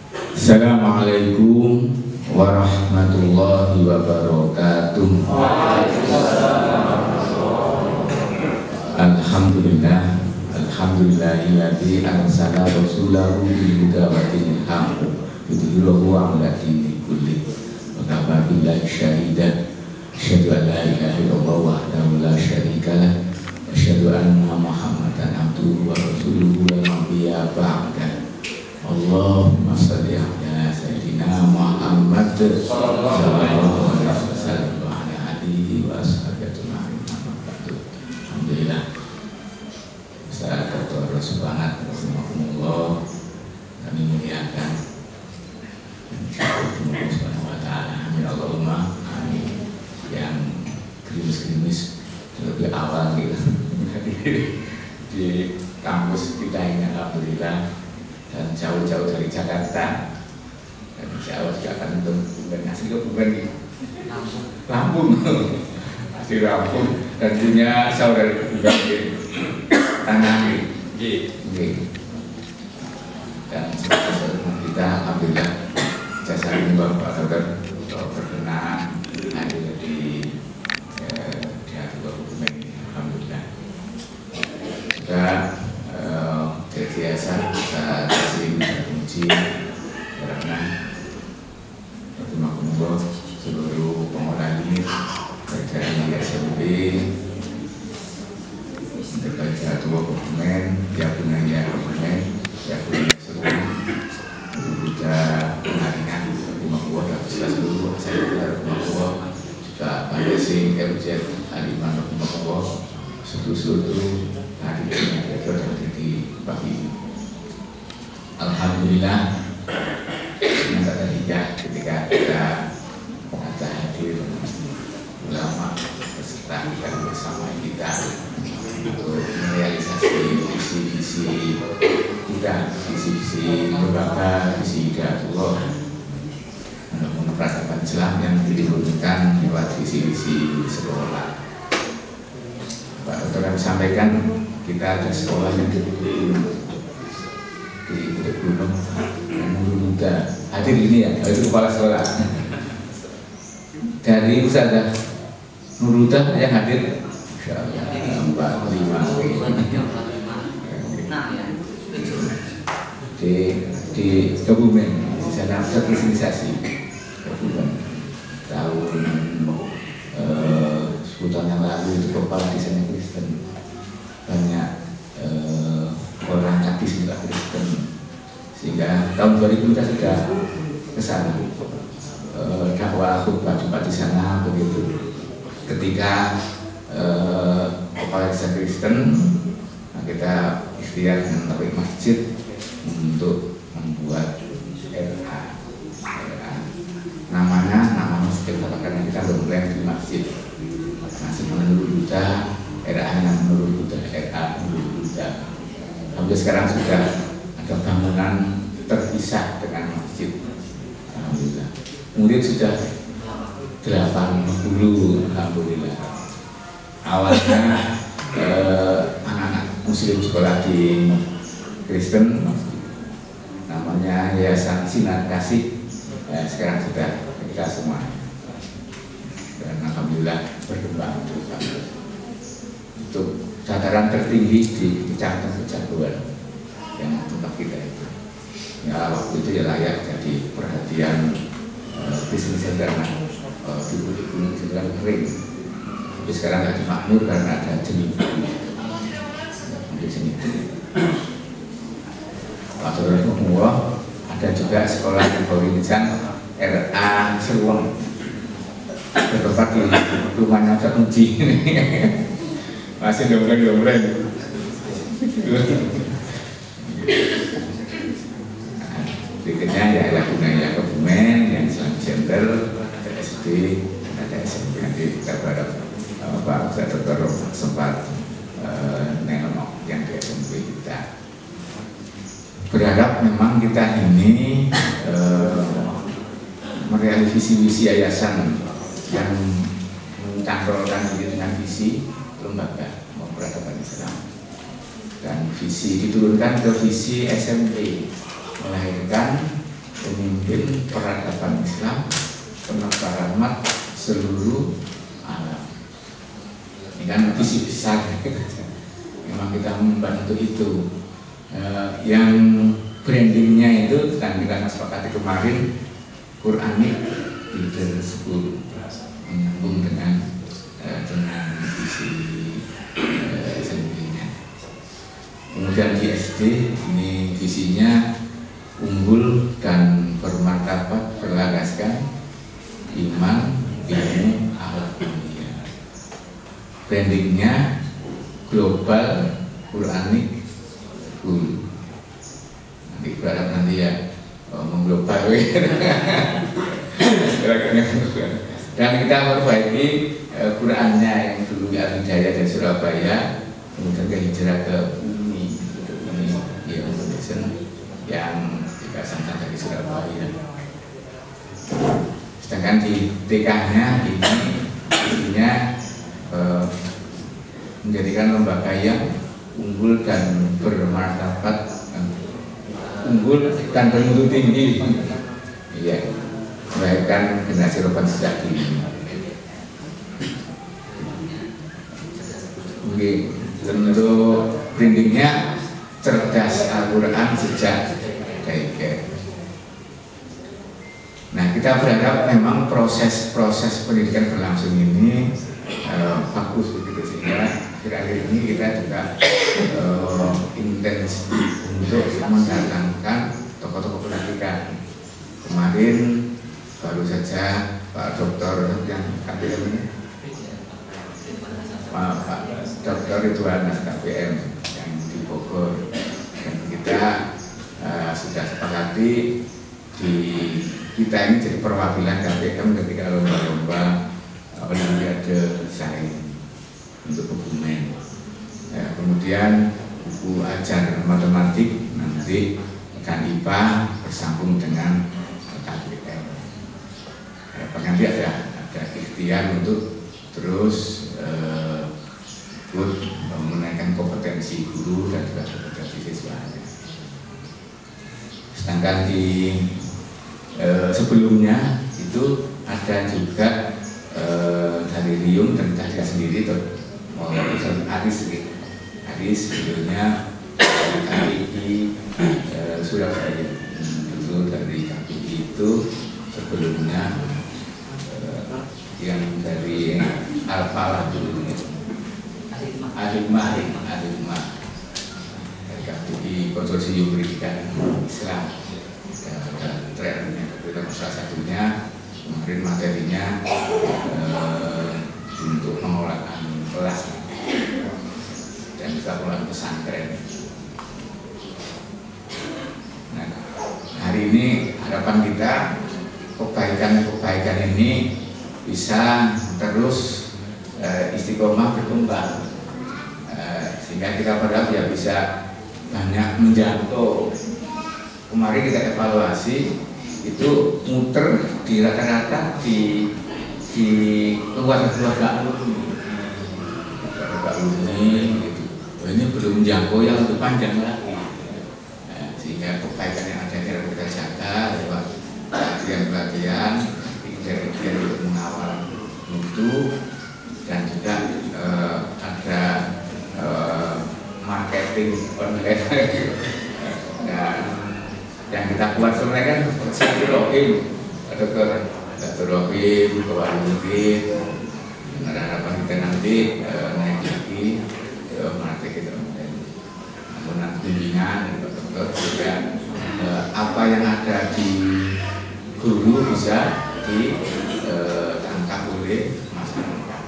Assalamualaikum warahmatullahi wabarakatuh. Alhamdulillah, alhamdulillahilladzi arsala rasulahu bil huda wa dinil haqq yudhhirahu 'ala dini kulli wa kafa billahi shahidan. Asyhadu an la ilaha illallah wahdahu la syarika lah wa asyhadu anna Muhammadan abduhu wa rasuluhu la nabiyya ba'da. Allahumma shalli ala sayyidina Muhammad sallallahu alaihi wasallam wa ala alihi wa ashabihi ajma'in. Alhamdulillah. Assalamualaikum warahmatullahi wabarakatuh. Kami muliakan Allah Subhanahu wa taala. Amin Allahumma amin. Yang gerimis-gerimis lebih awal gitu di kampus kita ini alhamdulillah, dan jauh-jauh dari Jakarta, dan insya Allah juga akan bukan asli ke bukan Lampung asli Lampung, dan punya saudara bukan tanah dan saudara kita alhamdulillah jasa ini Bapak Saudara berkenan hadir di hati dokumen ini alhamdulillah. Juga biasa bisa kasih kunci karena terima kasih seluruh pengolah ini dari SMP terbaca dua dokumen, dia punya dokumen, dia punya seluruh juga pengaringan terima kasih dan seluruh saya terima kasih juga pada sing RJ Aliman terima kasih seluruh hari ini di pagi. Alhamdulillah senang ketiga ketika kita ada hadir ulama beserta bersama kita untuk merealisasi visi-visi kita, visi-visi lembaga, visi hidayatullah untuk memperadaban Islam yang diturunkan lewat visi-visi sekolah. Pak Dokter kami sampaikan kita ada sekolah yang di Bukit Gunung Nurul Huda hadir ini ya, itu kepala sekolah dari Ustazah Nurul Huda yang hadir insyaallah 45 di Kebumen di sana sertifikasi Kebumen tahun 10 tahun yang lalu itu kepala desain Kristen, banyak orang hadis juga Kristen, sehingga tahun 2000 kita sudah ke sana dakwah khutbah Jumat di sana begitu. Ketika kepala desa Kristen, kita ikhtiar dengan tarik masjid untuk membuat RA. Nama masjid karena kita bermulia di masjid masih menurut Buddha, RA yang menurut Buddha, RA menurut Buddha. Alhamdulillah sekarang sudah ada bangunan terpisah dengan masjid. Alhamdulillah. Murid sudah 80 alhamdulillah. Awalnya anak-anak muslim sekolah di Kristen, namanya Yayasan Sinar Kasih, sekarang sudah kita semua, dan alhamdulillah berkembang untuk dataran tertinggi di Kecamatan Kejaguan yang tempat kita itu. Ya waktu itu ya layak jadi perhatian bisnis karena di Bukit Gunung itu kan kering. Tapi sekarang nggak dimakmur karena ada jenis di sini. Waktu itu ada juga sekolah di Bawinjang RA Seruang, bertempat di rumahnya Ustaz Muji. Masih dombreng. Berikutnya ya Laguna Kebumen yang Islam Center, ada SD, ada SMP. Nanti kita berharap Pak Dokter sempat nengok yang di SMP kita. Berharap memang kita ini merealisasi visi yayasan yang mencangkrolkan diri dengan visi lembaga peradaban Islam, dan visi diturunkan ke visi SMP melahirkan pemimpin peradaban Islam, penebar rahmat seluruh alam. Ini kan visi besar. Memang kita membantu itu. Yang brandingnya itu sedang kita sepakati kemarin, Quranic Leader School, menyambung dengan visi sendirinya. Kemudian di SD ini visinya unggul dan bermartabat, berlaraskan iman, ilmu, akhlak mulia. Brandingnya global Quranic School. Nanti berharap nanti ya mengglobal. Dan kita perbaiki Qurannya yang dulu Al-Hidayah dari Surabaya, kemudian ke hijrah ke Umi ya, Foundation yang dipasangkan dari Surabaya. Sedangkan di TK-nya ini isinya menjadikan lembaga yang unggul dan bermartabat, unggul dan bermutu tinggi, iya, melahirkan generasi roban sejak dini. Oke, untuk brandingnya cerdas Al-Quran sejak TK. Nah, kita berharap memang proses pendidikan berlangsung ini bagus begitu, sehingga akhir-akhir ini kita juga intens untuk mendatangkan tokoh-tokoh pendidikan. Kemarin baru saja Pak Doktor yang KPM ini, Pak Doktor Ridwan KPM yang di Bogor, dan kita sudah sepakati di kita ini jadi perwakilan KPM ketika lomba-lomba Olimpiade Sains untuk dokumen. Ya, kemudian buku ajar matematik nanti akan IPA bersambung dengan KPM. Ya, nanti ada ikhtiar untuk terus menaikkan kompetensi guru dan juga kompetensi siswanya. Sedangkan di sebelumnya itu ada juga dari Riung dan Cahya sendiri tuh, Aris videonya KPI Surabaya. Dulu dari KPI itu sebelumnya yang dari Alfalah dulu, Alimah dari KPI Konsorsium Pendidikan Islam. Dan trennya itu salah satunya kemarin materinya untuk pengolahan kelas dan juga pengolahan pesantren. Nah, hari ini harapan kita kebaikan ini bisa terus istiqomah berkembang, sehingga kita berharap ya bisa banyak menjangkau. Kemarin kita evaluasi itu muter di rata-rata di keluarga alumni gitu. Ini belum menjangkau yang lebih panjang lagi. Nah, sehingga kebaikan yang ada kita jaga lewat pelatihan kegiatan untuk mengawal mutu, dan juga ada marketing online. Dan yang kita buat sebenarnya kan silaturahim, silaturahim, kewajiban. Harapan kita nanti naik lagi melatih kita, namun nanti bimbingan dokter juga apa yang ada di guru bisa ditangkap oleh masyarakat.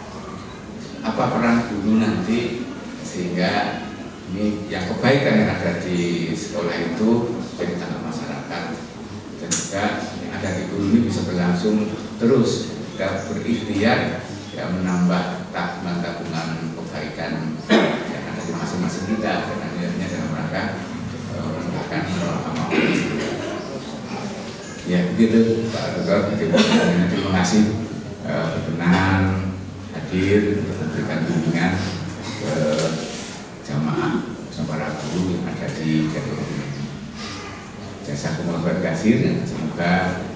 Apa peran guru nanti sehingga ini yang kebaikan yang ada di sekolah itu jadi tangkap masyarakat, dan juga yang ada di guru ini bisa berlangsung terus. Kita berikhtiar ya menambah tabungan kebaikan yang ada di masing-masing kita, dan akhirnya dalam rangka menegakkan amal. Ya begitu Pak Dokter, terima kasih berkenan hadir untuk memberikan bimbingan ke jamaah para guru yang ada di Jasa Kumul Berkasir. semoga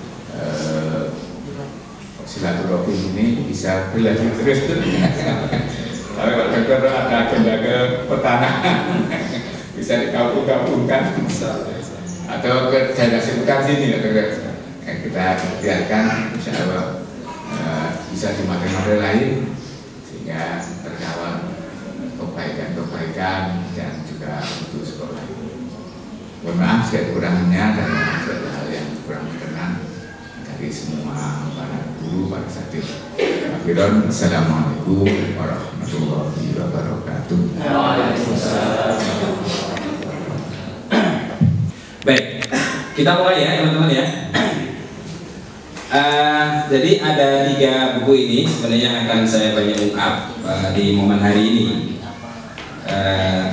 silaturahim ini bisa berlanjut terus. Kalau dokter ada agenda ke pertanahan bisa digabung-gabungkan atau ke daerah sekitar sini kita biarkan insya Allah bisa di materi lain sehingga terkawal kebaikan dan juga untuk sekolah. Mohon maaf saya kurangnya dan ada hal yang kurang berkenan dari semua para guru, para satib. Assalamualaikum warahmatullahi wabarakatuh. Baik, kita mulai ya teman-teman ya. Jadi ada 3 buku ini sebenarnya akan saya banyak ungkap di momen hari ini.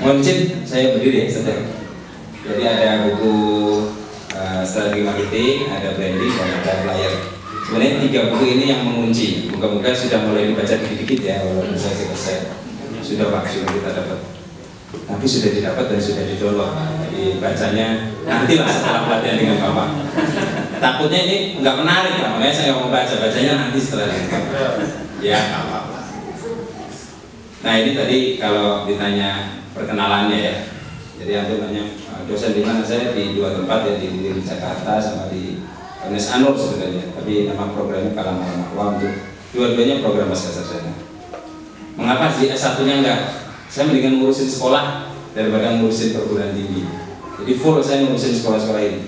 Mohon izin saya berdiri ya sebentar. Jadi ada buku strategi marketing, ada branding, dan ada flyer. Sebenarnya 3 buku ini yang mengunci. Moga-moga sudah mulai dibaca dikit-dikit ya, walaupun saya sudah maksimal kita dapat. Tapi sudah didapat dan sudah di-download. Jadi bacanya nantilah setelah pelatihan dengan Bapak. Takutnya ini nggak menarik, makanya saya nggak mau baca. Bacanya nanti setelah ini. Ya, nggak apa-apa. Nah ini tadi kalau ditanya perkenalannya ya. Jadi antum banyak dosen di mana saya di 2 tempat ya, di Jakarta sama di Ernest Anur sebenarnya. Tapi nama programnya Kalam Alam untuk dua-duanya program pasca sarjana. Mengapa sih S1-nya enggak? Saya mendingan ngurusin sekolah daripada ngurusin perguruan tinggi. Jadi full saya ngurusin sekolah-sekolah ini.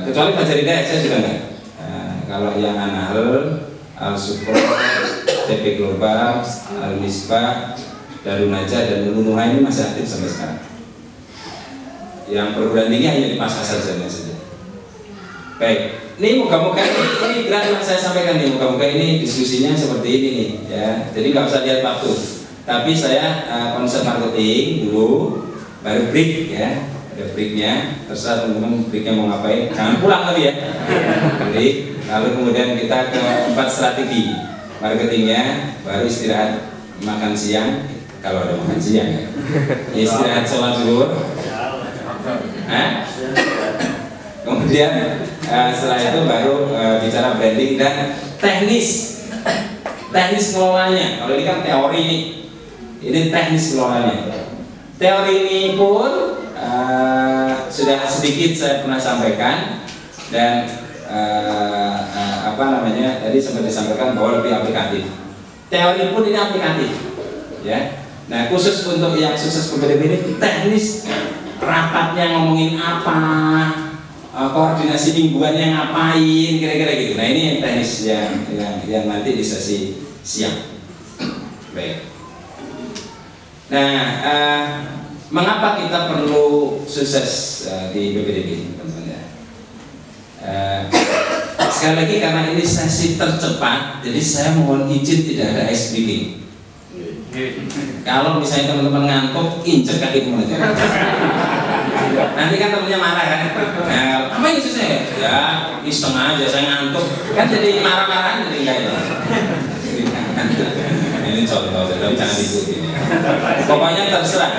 Kecuali Fajar Hidayat saya juga enggak. Kalau yang An-Nahl, Al-Sukro, TP Global, Al-Misbah, Darun Najah dan Nunuha ini masih aktif sampai sekarang. Yang perguruan tinggi hanya di pasca sarjana saja. Baik, ini moga-moga ini graf yang saya sampaikan nih, moga-moga ini diskusinya seperti ini nih ya. Jadi nggak usah lihat waktu. Tapi saya konsep marketing dulu, baru break ya. Ada breaknya, terserah teman-teman breaknya mau ngapain. Jangan pulang tadi ya. Break, lalu kemudian kita ke 4 strategi marketingnya, baru istirahat makan siang. Kalau ada makan siang ya. Istirahat sholat zuhur. Kemudian setelah itu baru bicara branding dan teknis ngelolanya. Kalau ini kan teori ini teknis ngelolanya. Teori ini pun sudah sedikit saya pernah sampaikan dan tadi sempat disampaikan bahwa lebih aplikatif. Teori pun ini aplikatif, ya. Nah khusus untuk yang sukses PPDB ini teknis, rapatnya ngomongin apa, koordinasi mingguannya ngapain, kira-kira gitu. Nah ini yang teknis yang nanti di sesi siang. Baik. Nah, mengapa kita perlu sukses di PPDB, teman-teman ya? Sekali lagi karena ini sesi tercepat, jadi saya mohon izin tidak ada ice breaking. Kalau misalnya teman-teman ngantuk, injek kaki teman aja. Nanti kan temennya marah kan? Nah, apa ini susah? Ya, iseng aja saya ngantuk. Kan jadi marah-marahan jadi enggak ya. Ini contoh, tapi jangan diikuti. Pokoknya terserah.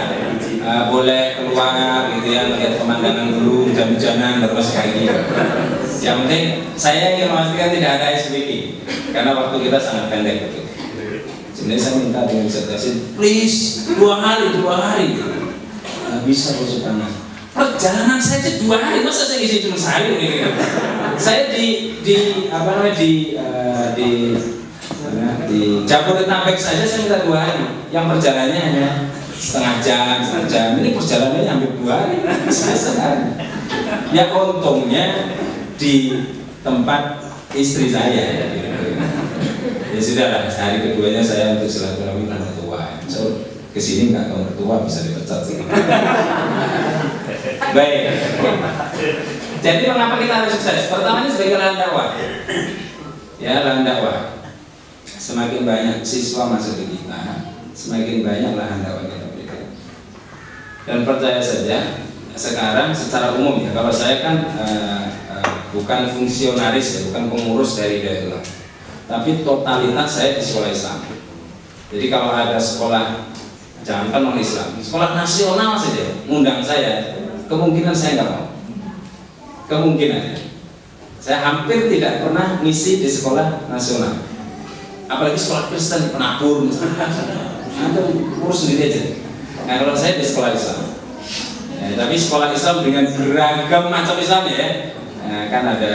Boleh keluar gitu ya, lihat pemandangan dulu, hujan-hujanan terus kayak gitu. Yang penting saya ingin memastikan tidak ada ice breaking karena waktu kita sangat pendek. Sebenarnya saya minta dengan disertasi, please 2 hari. Nggak bisa bosokannya. Perjalanan saya itu 2 hari, masa saya isi cuma sehari gitu. Saya di Jabodetabek saja saya minta 2 hari. Yang perjalanannya hanya setengah jam. Ini perjalanannya hampir 2 hari. Saya ya untungnya di tempat istri saya. Ya sudah lah, hari keduanya saya untuk silaturahmi ke mertua. So kesini nggak ke mertua bisa dipecat sih. Baik. Jadi mengapa kita harus sukses? Pertamanya sebagai lahan dakwah. Ya, lahan dakwah. Semakin banyak siswa masuk di kita, semakin banyak lahan dakwah kita berikan. Dan percaya saja, sekarang secara umum ya, kalau saya kan bukan fungsionaris ya, bukan pengurus dari Hidayatullah. Tapi totalitas saya di sekolah Islam. Jadi kalau ada sekolah, jangankan non Islam, sekolah nasional saja, undang saya, kemungkinan saya nggak mau. Kemungkinan. Saya hampir tidak pernah ngisi di sekolah nasional, apalagi sekolah Kristen penabur misalnya. Anda urus sendiri aja. Nah kalau saya di sekolah Islam, tapi sekolah Islam dengan beragam macam Islam ya. Nah, kan ada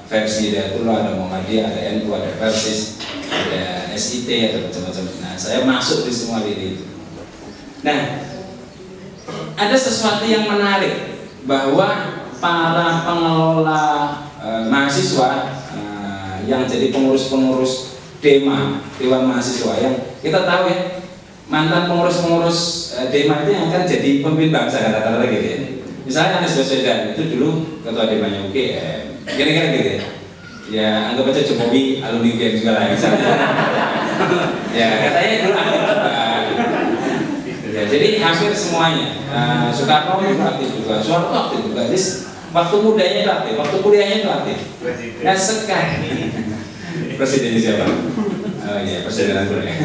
versi Hidayatullah, ada Muhammadiyah, ada NU, ada Persis, ada SIT, ada macam-macam. Nah saya masuk di semua ini. Nah ada sesuatu yang menarik bahwa para pengelola mahasiswa yang jadi pengurus-pengurus Dewan mahasiswa yang kita tahu ya, mantan pengurus-pengurus Dema itu yang akan jadi pemimpin bangsa kata-kata gitu ya. Misalnya Anies Baswedan itu dulu ketua Demanya UGM, kira-kira gitu ya. Ya anggap aja Jokowi alumni UGM juga lah misalnya. Ya katanya dulu aktif juga. Ya, jadi hampir semuanya. Soekarno itu aktif juga, Soeharto aktif juga. Jadi waktu mudanya itu aktif, waktu kuliahnya itu aktif. Nah sekarang presiden siapa? Oh iya, presiden aku ya.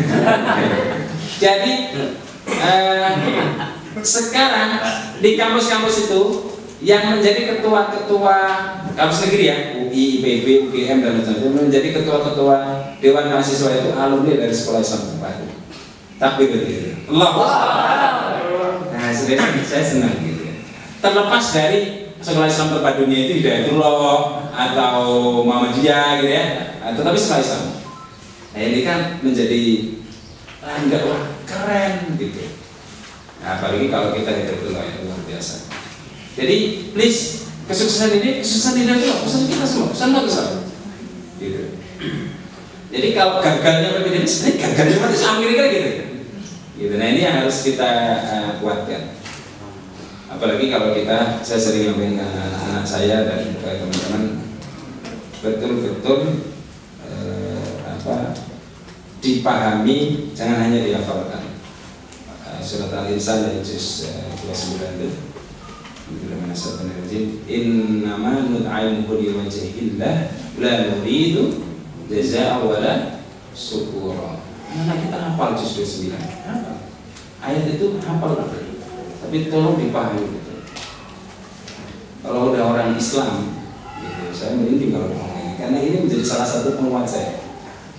Jadi sekarang di kampus-kampus itu yang menjadi ketua-ketua kampus negeri ya, UI, IPB, UGM dan macam-macam, menjadi ketua-ketua Dewan Mahasiswa itu alumni dari sekolah Islam Terpadu. Takbir begitu. Allah. Nah, saya senang gitu ya. Terlepas dari sekolah Islam Terpadunya itu Hidayatullah atau Muhammadiyah gitu ya, tetapi sekolah Islam. Nah ini kan menjadi enggak wah keren gitu. Nah, apalagi kalau kita Hidayatullah itu luar biasa. Jadi please kesuksesan ini Hidayatullah, pesan kita semua, pesan bagus gitu. Jadi kalau gagalnya berbeda, sebenarnya gagalnya berarti Amerika gitu. Gitu. Nah ini yang harus kita kuatkan. Apalagi kalau saya sering ngomongin ke anak-anak saya dan ke teman-teman, betul-betul dipahami, jangan hanya dihafalkan. Surat Al-Insan ayat 29 itu. Innama nut'imukum liwajhillah la nuridu jazaa'a wala syukura. Mana kita hafal juz 29. Ayat itu hafal, tapi tolong dipahami gitu. Kalau udah orang Islam, gitu, saya merinding kalau ngomong ini, karena ini menjadi salah satu penguat saya.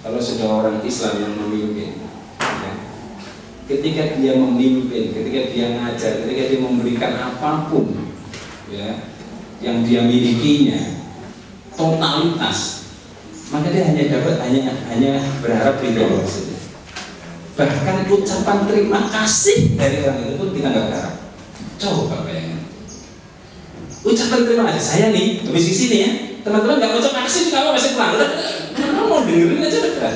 Kalau sudah orang Islam yang memimpin, ya, ketika dia memimpin, ketika dia ngajar, ketika dia memberikan apapun, ya, yang dia milikinya, totalitas, maka dia hanya dapat hanya berharap ridho Allah saja. Bahkan ucapan terima kasih dari orang itu pun kita nggak berharap. Coba bayangin, ucapan terima kasih saya nih habis di sini ya, teman-teman nggak ucap makasih juga masih pulang. Karena mau dengerin aja udah.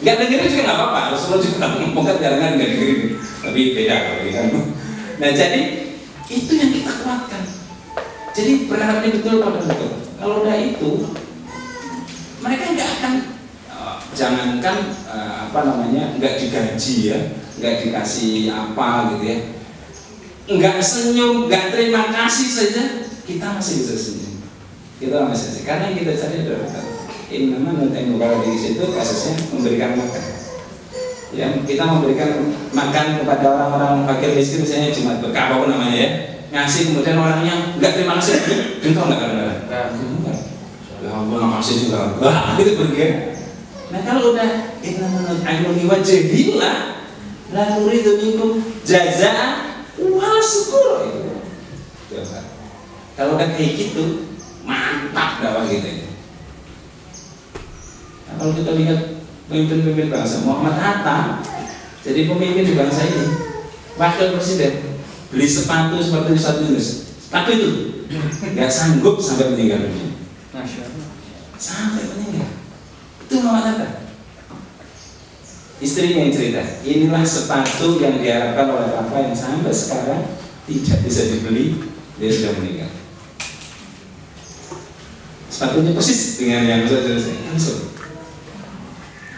Nggak dengerin juga nggak apa-apa. Rasulullah juga ngomong kan jangan nggak dengerin. Tapi beda kalau kita. Nah jadi itu yang kita kuatkan. Jadi berharapnya betul pada betul. Kalau udah itu, mereka nggak akan jangankan nggak digaji ya, nggak dikasih apa gitu ya, nggak senyum, nggak terima kasih saja, kita masih bisa senyum. Kita masih bisa, karena yang kita cari adalah innama nut'imukum kalau di situ kasusnya memberikan makan. Ya, kita memberikan makan kepada orang-orang fakir miskin misalnya Jumat Berkah apapun namanya ya, ngasih kemudian orangnya nggak terima kasih, contoh nggak karena ya ampun makasih juga, wah itu pergi. Nah kalau udah innama nut'imukum liwajhillah la nuridu minkum jazaa'a wala syukura itu. Kalau udah kayak gitu mantap dakwah kita. Nah, kalau kita lihat pemimpin-pemimpin bangsa, Muhammad Hatta jadi pemimpin di bangsa ini, wakil presiden, beli sepatu seperti Ustaz Yunus, tapi itu nggak sanggup sampai meninggal dunia. Sampai meninggal. Itu Muhammad Hatta. Istrinya yang cerita, inilah sepatu yang diharapkan oleh Papa yang sampai sekarang tidak bisa dibeli, dia sudah meninggal. Sepatunya persis dengan yang saya langsung.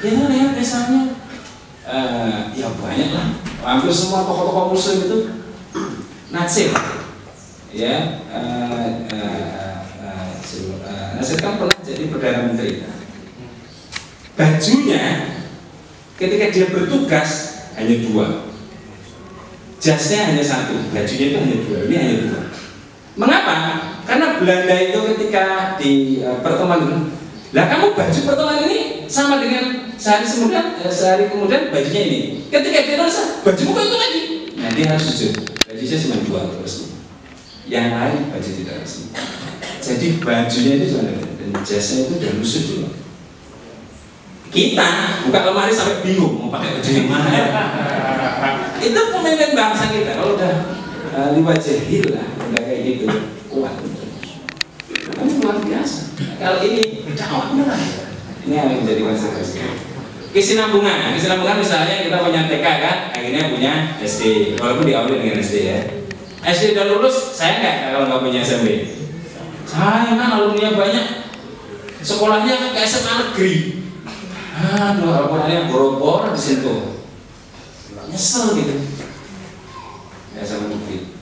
Ya lihat misalnya, ya banyak lah. Hampir semua tokoh-tokoh Muslim itu Nasir, ya, Nasir kan pernah jadi perdana menteri. Bajunya ketika dia bertugas hanya 2, jasnya hanya 1, bajunya itu hanya 2, ini hanya 2. Mengapa? Karena Belanda itu ketika di pertemuan, lah kamu baju pertemuan ini sama dengan sehari kemudian bajunya ini. Ketika dia rasa bajumu kok itu lagi, nah dia harus jujur. Baju saya cuma 2 resmi, yang lain baju tidak resmi. Jadi bajunya itu cuma dan jasnya itu udah lusuh juga. Kita buka lemari sampai bingung mau pakai baju yang mana ya. Itu pemimpin bangsa kita kalau udah liwat jahil lah, udah kayak gitu kuat. Kamu luar biasa. Kalau ini dakwah beneran. Ini yang menjadi konsekuensi. Kesinambungan misalnya kita punya TK kan, akhirnya punya SD. Walaupun diawali dengan SD ya. SD udah lulus, saya enggak kalau nggak punya SMP. Saya kan alumni banyak, sekolahnya ke SMA negeri. Aduh, alumni boro-boro di situ. Nyesel gitu. SMA negeri.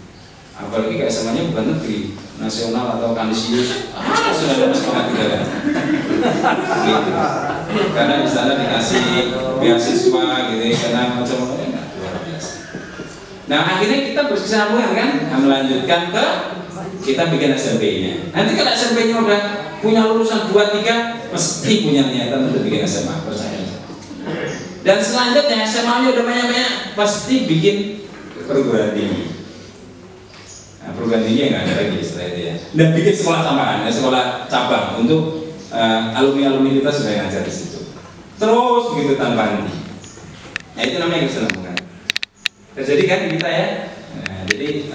Apalagi ke SMA-nya bukan negeri, nasional atau kanisius. Sudah ada sekolah juga kan. Gitu. Karena di sana dikasih beasiswa gitu, karena macam-macam luar biasa. Nah akhirnya kita berkesinambungan kan, melanjutkan ke kita bikin SMP-nya. Nanti kalau SMP-nya udah punya lulusan 2-3, pasti punya niatan untuk bikin SMA, percaya. Dan selanjutnya SMA-nya udah banyak-banyak, pasti bikin perguruan tinggi. Nah, perguruan tinggi nggak ada lagi setelah itu ya. Dan bikin sekolah tambahan, sekolah cabang untuk alumni kita sudah ngajar di situ. Terus begitu tanpa henti. Nah itu namanya kesenangan. Terjadi kan kita ya. Nah, jadi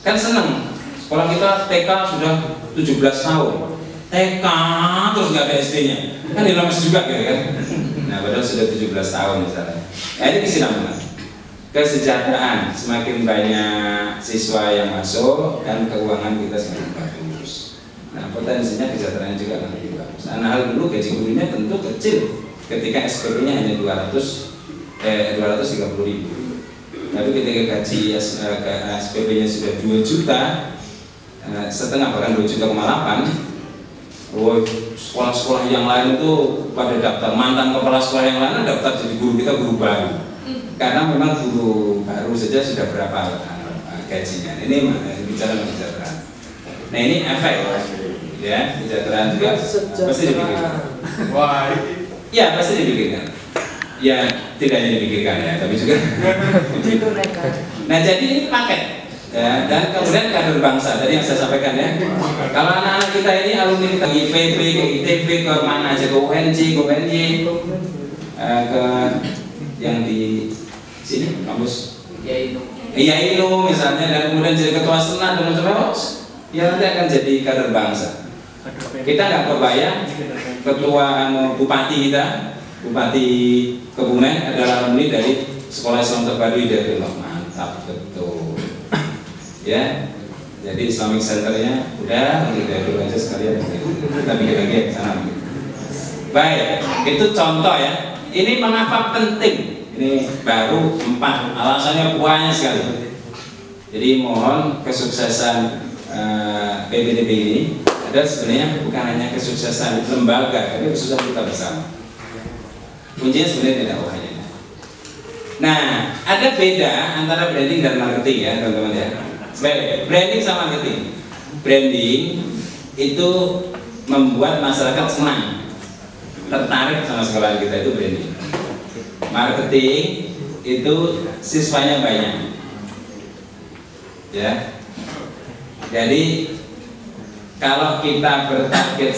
kan senang. Sekolah kita TK sudah 17 tahun. TK terus nggak ada SD-nya. Kan dinamis juga gitu kan. Nah padahal sudah 17 tahun misalnya. Nah ini kesinambungan. Kesejahteraan, semakin banyak siswa yang masuk dan keuangan kita semakin bagus. Nah potensinya kesejahteraan juga akan lebih bagus. Nah hal dulu gaji gurunya tentu kecil ketika SPP-nya hanya 230.000. Tapi ketika gaji SPP-nya sudah 2 juta setengah, bahkan 2,8 juta, sekolah-sekolah yang lain itu pada daftar, mantan kepala sekolah yang lain daftar jadi guru kita, guru baru. Karena memang guru baru saja sudah berapa gajinya. Ini bicara kesejahteraan. Nah ini efek ya, kesejahteraan juga pasti dipikirkan. Wah, ya pasti dipikirkan. Ya tidak hanya dipikirkan ya, tapi juga. Nah jadi ini paket ya, dan kemudian kader bangsa tadi yang saya sampaikan ya. Kalau anak-anak kita ini alumni kita IPB, ke ITB, ke mana aja, ke UNJ, ke UNY, ke yang di sini kampus Yainu misalnya, dan kemudian jadi ketua senat dan macam-macam, ya nanti akan jadi kader bangsa. Kita nggak kebayang ketua bupati kita, Bupati Kebumen adalah alumni dari Sekolah Islam Terpadu Hidayatullah. Mantap betul ya. Jadi Islamic Center-nya udah Hidayatullah aja sekalian, kita bikin lagi ya sana. Baik, itu contoh ya. Ini mengapa penting? Ini baru 4, alasannya banyak sekali. Jadi mohon kesuksesan PBDB ini ada sebenarnya bukan hanya kesuksesan lembaga, tapi kesuksesan kita bersama. Kuncinya sebenarnya tidak hanya. Nah, ada beda antara branding dan marketing ya teman-teman ya. Branding sama marketing. Branding itu membuat masyarakat senang, tertarik sama sekolah kita, itu branding. Marketing itu siswanya banyak ya. Jadi kalau kita bertarget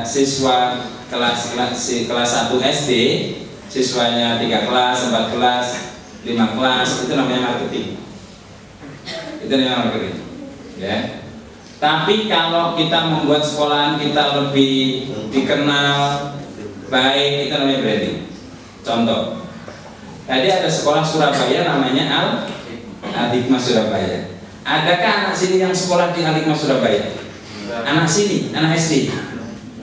siswa kelas 1 SD, siswanya 3 kelas, 4 kelas, 5 kelas, itu namanya marketing. Itu namanya marketing ya. Tapi kalau kita membuat sekolahan kita lebih dikenal baik, itu namanya branding. Contoh, tadi ada sekolah Surabaya namanya Al-Hikmah Surabaya. Adakah anak sini yang sekolah di Al-Hikmah Surabaya? Anak sini, anak SD?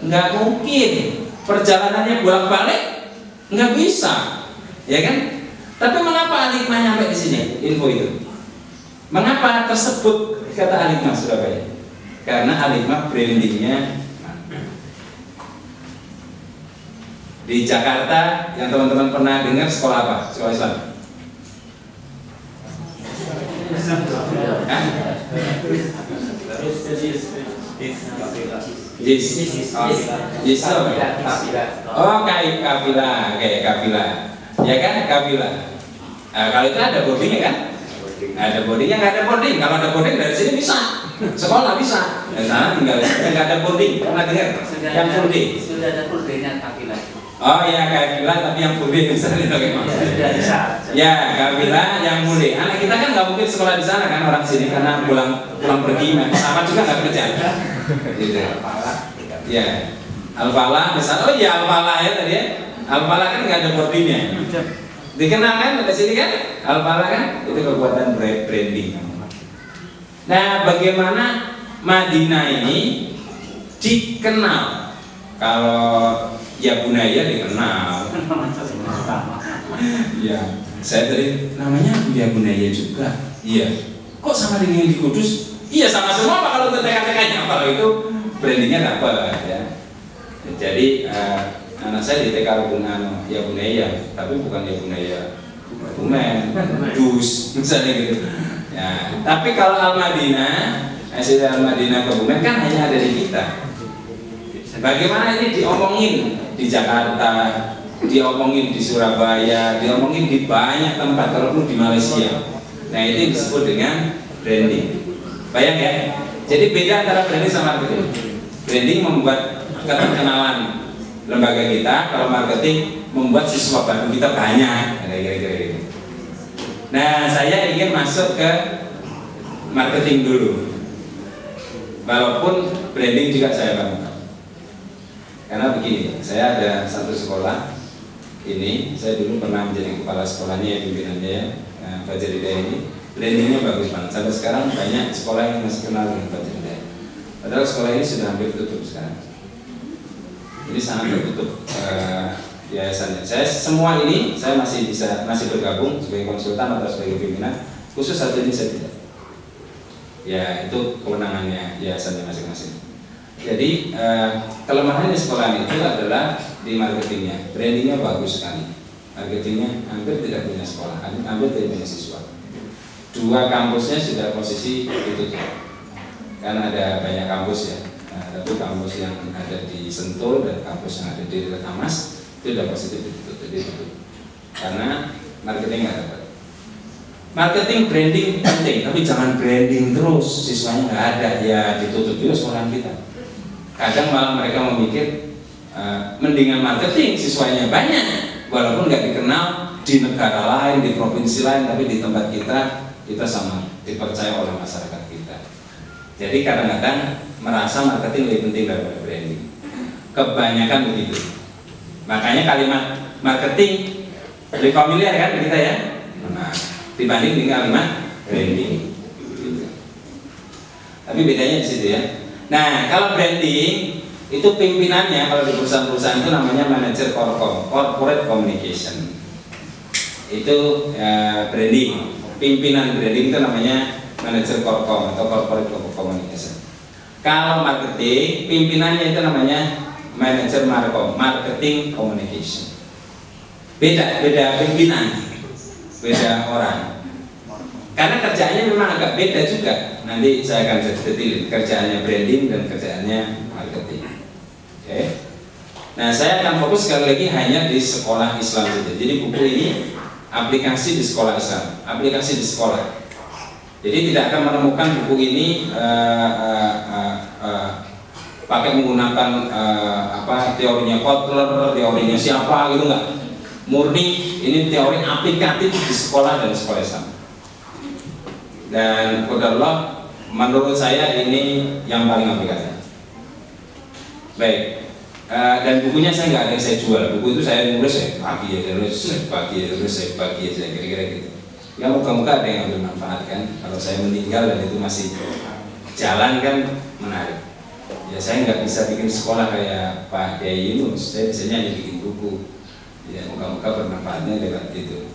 Nggak mungkin. Perjalanannya bolak-balik nggak bisa, ya kan? Tapi mengapa Al-Hikmah nyampe di sini? Info itu. Mengapa tersebut kata Al-Hikmah Surabaya? Karena Al-Hikmah brandingnya. Di Jakarta yang teman-teman pernah dengar sekolah apa? Sekolah Islam? Oh, kafilah, kayak kafilah. Ya kan, kafilah. Nah, kalau itu ada boardingnya kan? Ada boardingnya, nggak ada boarding. Kalau ada boarding dari sini bisa, sekolah bisa. Dan sana tinggal nggak ada boarding. Pernah dengar? Yang full day. Sudah ada full day-nya kafilah. Oh ya, kafilah tapi yang full day misalnya bagaimana? Ya, kafilah yang full day. Anak kita kan nggak mungkin sekolah di sana kan, orang sini karena pulang pergi, sama juga nggak kerja. Gitu. Ya, Al-Falah misalnya. Oh iya, Al-Falah ya tadi ya. Al-Falah kan nggak ada boardingnya. Dikenal kan di sini kan? Al-Falah kan itu kekuatan branding. Nah, bagaimana Madinah ini dikenal? Kalau ya Bunaya dikenal. Ya, saya tadi namanya ya Bunaya juga. Iya. Kok sama dengan yang di Kudus? Iya, sama semua Pak kalau TK-TK-nya. Kalau itu brandingnya dapat ya. Jadi anak saya di TK ya Bunaya, tapi bukan ya Bunaya Bumen, Dus misalnya gitu. Ya, tapi kalau Al-Madinah, SD Al-Madinah Kebumen kan hanya ada di kita. Bagaimana ini diomongin di Jakarta, diomongin di Surabaya, diomongin di banyak tempat, walaupun di Malaysia. Nah, itu disebut dengan branding. Bayang ya? Jadi beda antara branding sama marketing. Branding membuat keterkenalan lembaga kita, kalau marketing membuat siswa baru kita banyak. Kira-kira gitu. Nah, saya ingin masuk ke marketing dulu. Walaupun branding juga saya bangun. Karena begini, saya ada satu sekolah ini, saya dulu pernah menjadi kepala sekolahnya, pimpinannya ya, Fajar Hidayah ini. Brandingnya bagus banget. Sampai sekarang banyak sekolah yang masih kenal dengan Fajar Hidayah. Padahal sekolah ini sudah hampir tutup sekarang. Jadi sangat tertutup yayasannya. Saya semua ini saya masih bergabung sebagai konsultan atau sebagai pimpinan. Khusus satu ini saya tidak. Ya itu kewenangannya yayasannya masing-masing. Jadi kelemahannya sekolah itu adalah di marketingnya. Brandingnya bagus sekali. Marketingnya hampir tidak punya sekolah, hampir tidak punya siswa. Dua kampusnya sudah posisi ditutup. Karena ada banyak kampus ya. Tapi kampus yang ada di Sentul dan kampus yang ada di Rekamas itu sudah positif ditutup. Karena marketing nggak dapat. Marketing branding penting, tapi jangan branding terus, siswanya nggak ada, ya ditutup juga sekolah kita. Kadang malah mereka memikir mendingan marketing, siswanya banyak, walaupun nggak dikenal di negara lain, di provinsi lain, tapi di tempat kita sama dipercaya oleh masyarakat kita. Jadi kadang-kadang merasa marketing lebih penting daripada branding. Kebanyakan begitu. Makanya kalimat marketing lebih familiar kan kita ya. Nah, dibanding dengan kalimat branding. Gitu. Tapi bedanya di situ ya. Nah, kalau branding itu pimpinannya kalau di perusahaan-perusahaan itu namanya manajer corporate communication. Itu branding. Pimpinan branding itu namanya manajer corporate atau corporate communication. Kalau marketing, pimpinannya itu namanya manajer marketing communication. Beda pimpinan, beda orang. Karena kerjaannya memang agak beda juga. Nanti saya akan detailin kerjaannya branding dan kerjaannya marketing. Oke. Nah, saya akan fokus sekali lagi hanya di sekolah Islam saja. Jadi buku ini aplikasi di sekolah Islam, aplikasi di sekolah. Jadi tidak akan menemukan buku ini pakai menggunakan teorinya Kotler, teorinya siapa gitu enggak. Murni ini teori aplikatif di sekolah dan sekolah Islam. Dan qadarullah menurut saya ini yang paling aplikatif. Baik. Dan bukunya saya nggak ada yang saya jual. Buku itu saya nulis pagi ya, nulis pagi ya, kira-kira gitu. Ya moga-moga ada yang ambil manfaat kan. Kalau saya meninggal dan itu masih jalan kan menarik. Ya saya nggak bisa bikin sekolah kayak Pak Kiai Yunus. Saya biasanya hanya bikin buku. Ya moga-moga bermanfaatnya lewat itu.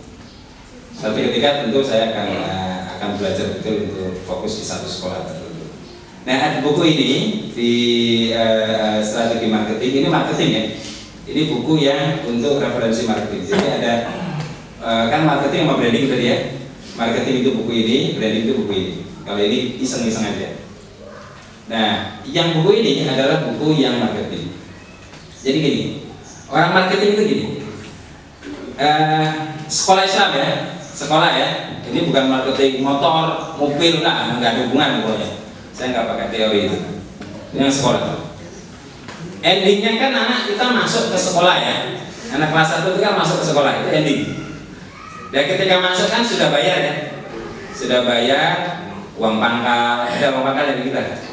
Suatu ketika tentu saya akan belajar betul untuk fokus di satu sekolah tertentu. Nah, ada buku ini di strategi marketing. Ini marketing ya. Ini buku yang untuk referensi marketing. Jadi ada kan marketing sama branding tadi ya. Marketing itu buku ini, branding itu buku ini. Kalau ini iseng-iseng aja. Nah, yang buku ini adalah buku yang marketing. Jadi gini, orang marketing itu gini. Sekolah Islam ya, sekolah ya. Ini bukan marketing motor, mobil, nggak ada hubungan pokoknya. Saya nggak pakai teori itu. Ini yang sekolah. Endingnya kan anak kita masuk ke sekolah ya. Anak kelas 1 itu kan masuk ke sekolah, itu ending. Dan ketika masuk kan sudah bayar ya. Sudah bayar uang pangkal, ada uang pangkal dari kita.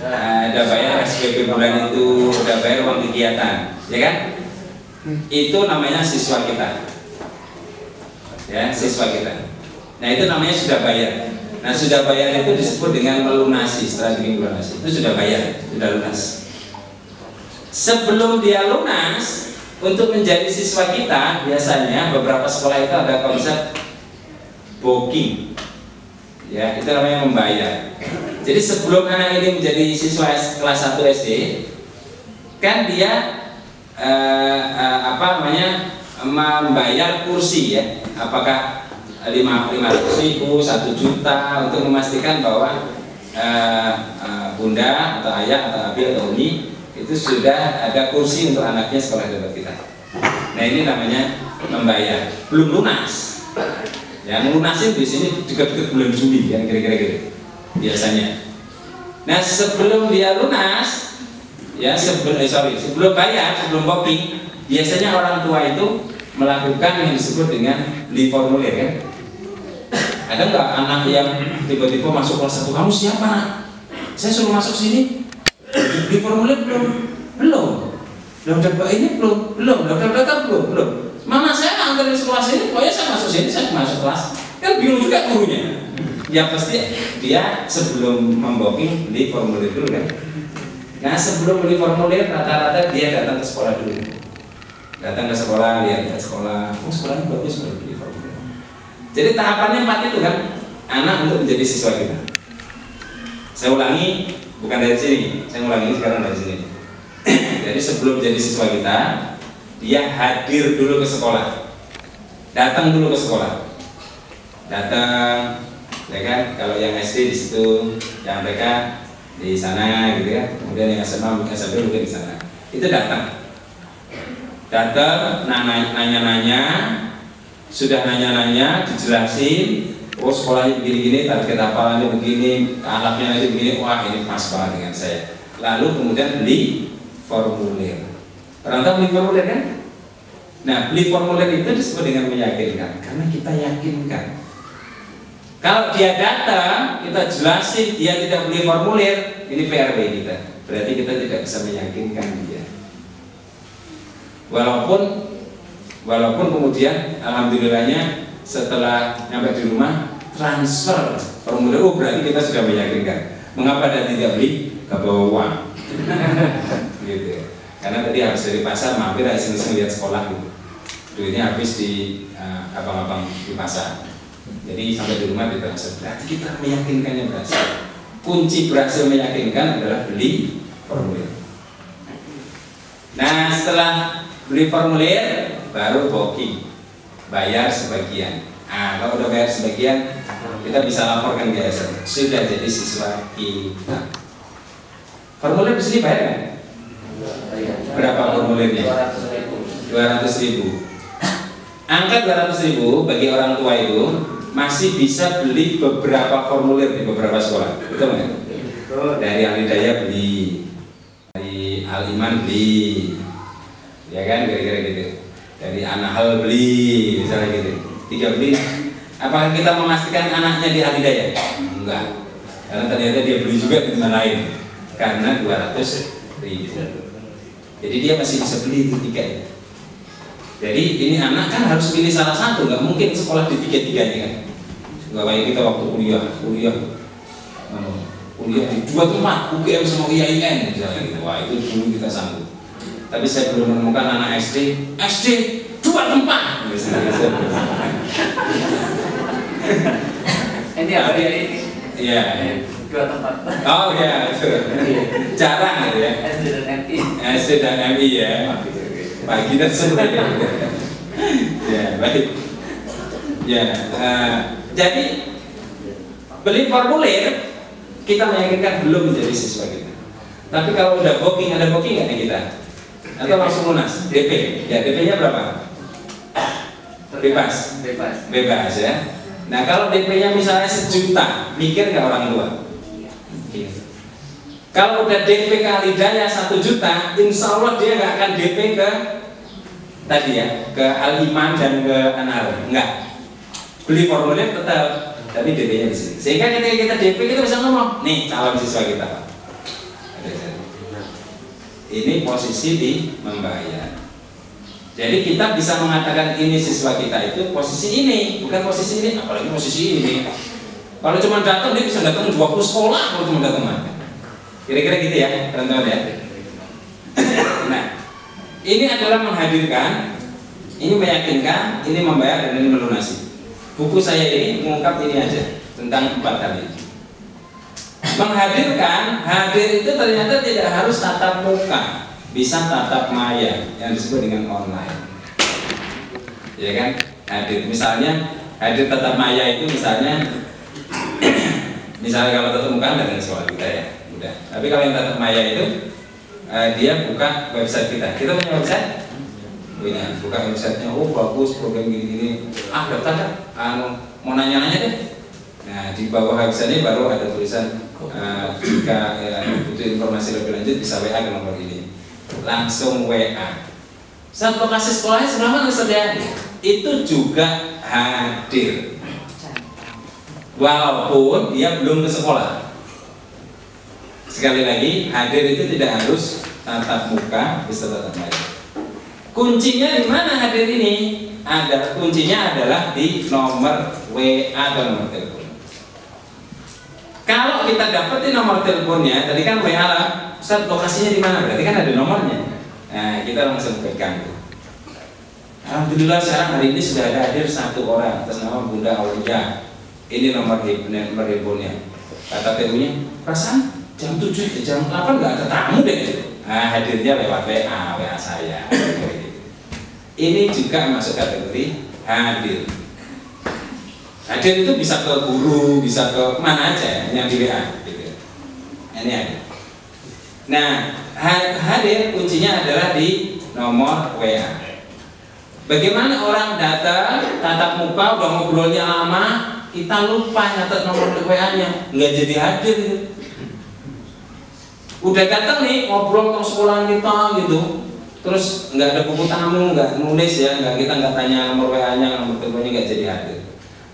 Ada bayar SPP bulan itu, udah bayar uang kegiatan, ya kan? Itu namanya siswa kita, ya siswa kita. Nah itu namanya sudah bayar. Nah sudah bayar itu disebut dengan melunasi, strategi melunasi. Itu sudah bayar, sudah lunas. Sebelum dia lunas, untuk menjadi siswa kita biasanya beberapa sekolah itu ada konsep booking, ya itu namanya membayar. Jadi sebelum anak ini menjadi siswa kelas 1 SD, kan dia membayar kursi ya, apakah 500.000, 1 juta untuk memastikan bahwa bunda atau ayah atau abi atau umi itu sudah ada kursi untuk anaknya sekolah di tempat kita. Nah ini namanya membayar, belum lunas. Yang lunasin di sini dekat-dekat bulan Juli kan kira-kira gitu biasanya. Nah sebelum dia lunas, ya sebelum bayar, sebelum booking, biasanya orang tua itu melakukan yang disebut dengan beli formulir kan. Ada nggak anak yang tiba-tiba masuk kelas 1, kamu siapa nak? Saya suruh masuk sini. Beli formulir belum. Udah ini belum. Udah daftar belum. Mama saya antar di sekolah sini, pokoknya saya masuk sini, saya masuk kelas. Kan bingung juga gurunya. Ya pasti dia sebelum membooking beli formulir dulu kan. Nah sebelum beli formulir rata-rata dia datang ke sekolah dulu. Datang ke sekolah, lihat sekolah. Oh sekolahnya bagus, baru beli formulir. Jadi tahapannya 4 itu kan, anak untuk menjadi siswa kita. Saya ulangi, bukan dari sini, saya ulangi sekarang dari sini. Jadi sebelum jadi siswa kita, dia hadir dulu ke sekolah, datang dulu ke sekolah, datang, ya kan? Kalau yang SD di situ, yang TK di sana, gitu ya. Kemudian yang SMA, SMP mungkin di sana. Itu datang, nanya-nanya, sudah nanya-nanya, dijelasin. Oh sekolahnya begini-gini, target hafalannya begini, alatnya aja begini, wah ini pas banget dengan saya. Lalu kemudian beli formulir. Orang tahu beli formulir kan? Nah beli formulir itu disebut dengan meyakinkan, karena kita yakinkan. Kalau dia datang, kita jelasin dia tidak beli formulir, ini PRB kita. Berarti kita tidak bisa meyakinkan dia. Walaupun kemudian alhamdulillahnya setelah nyampe di rumah transfer formulir, oh berarti kita sudah meyakinkan. Mengapa dia tidak beli? Ke bawa uang. Gitu. Karena tadi habis dari pasar mampir iseng-iseng lihat sekolah gitu. Duitnya habis di abang-abang di pasar. Jadi sampai di rumah ditransfer. Berarti kita meyakinkannya berhasil. Kunci berhasil meyakinkan adalah beli formulir. Nah setelah beli formulir baru booking, bayar sebagian. Nah kalau udah bayar sebagian, kita bisa laporkan ke yayasan sudah jadi siswa kita. Formulir di sini bayar kan? Berapa formulirnya? 200.000. Angka 200.000 bagi orang tua itu masih bisa beli beberapa formulir di beberapa sekolah, betul nggak? Dari Al-Hidayah beli, dari Al-Iman beli, ya kan kira-kira gitu. Dari An-Nahl beli, misalnya gitu. 3 beli. Apakah kita memastikan anaknya di Al-Hidayah? Enggak. Karena ternyata dia beli juga di tempat lain. Karena 200.000. Jadi dia masih bisa beli itu 3 ya. Jadi ini anak kan harus pilih salah satu, nggak mungkin sekolah di 3-3-nya kan. Nggak kayak kita waktu kuliah di 2 tempat, UGM sama IAIN misalnya gitu. Wah itu dulu kita sanggup. Tapi saya belum menemukan anak SD 2 tempat. Ini apa dia ini? Iya. 2 tempat. Oh iya, itu jarang gitu ya. SD dan MI. SD dan MI ya. Pagi dan sore. Ya baik. Ya, jadi beli formulir kita meyakinkan belum menjadi siswa kita. Tapi kalau udah booking, ada booking nggak nih kita? Atau langsung lunas? DP, ya DP-nya berapa? Bebas. Bebas ya. Nah kalau DP-nya misalnya 1 juta, mikir nggak orang tua? Mikir. Kalau udah DP kali daya 1 juta, insya Allah dia nggak akan DP ke tadi ya, ke Al-Iman dan ke Anhar, enggak. Beli formulir tetap, tapi DP-nya di sini. Sehingga ketika kita DP kita bisa ngomong, nih calon siswa kita, Pak. Ini posisi di membayar. Jadi kita bisa mengatakan ini siswa kita itu posisi ini, bukan posisi ini, apalagi posisi ini. Kalau cuma datang dia bisa datang 20 sekolah kalau cuma datang. Kira-kira gitu ya, teman-teman ya. Nah, ini adalah menghadirkan, ini meyakinkan, ini membayar dan ini melunasi. Buku saya ini mengungkap ini aja tentang 4 hal ini. Menghadirkan, hadir itu ternyata tidak harus tatap muka, bisa tatap maya yang disebut dengan online. Ya kan? Hadir, misalnya hadir tatap maya itu misalnya misalnya kalau tatap muka dengan sekolah kita ya, udah. Tapi kalau yang tatap maya itu dia buka website kita. Kita punya website? Punya. Buka websitenya, oh bagus program gini-gini. Ah daftar kan? Mau nanya-nanya deh. Nah di bawah website ini baru ada tulisan jika butuh informasi lebih lanjut bisa WA ke nomor ini. Langsung WA. Saat lokasi sekolahnya sebelah mana saja? Itu juga hadir. Walaupun dia belum ke sekolah. Sekali lagi, hadir itu tidak harus tatap muka, bisa tatap maya. Kuncinya di mana hadir ini? Ada kuncinya adalah di nomor WA atau nomor telepon. Kalau kita dapetin nomor teleponnya, tadi kan WA lah, Ustaz lokasinya di mana? Berarti kan ada nomornya. Nah, kita langsung pegang. Alhamdulillah sekarang hari ini sudah ada hadir 1 orang atas nama Bunda Aulia. Ini nomor handphonenya. Kata TU-nya, perasaan jam 7, jam 8 nggak ada tamu deh. Nah, hadirnya lewat WA saya. Ini juga masuk kategori hadir. Hadir itu bisa ke guru, bisa ke mana aja yang di WA. Gitu. Ini ada. Nah, hadir kuncinya adalah di nomor WA. Bagaimana orang datang, tatap muka, udah ngobrolnya lama, kita lupa nyatet nomor WA-nya, nggak jadi hadir. Gitu. Udah datang nih ngobrol tentang sekolah kita gitu, terus nggak ada buku tamu, nggak nulis ya, kita nggak tanya nomor WA-nya, nomor teleponnya, nggak jadi hadir.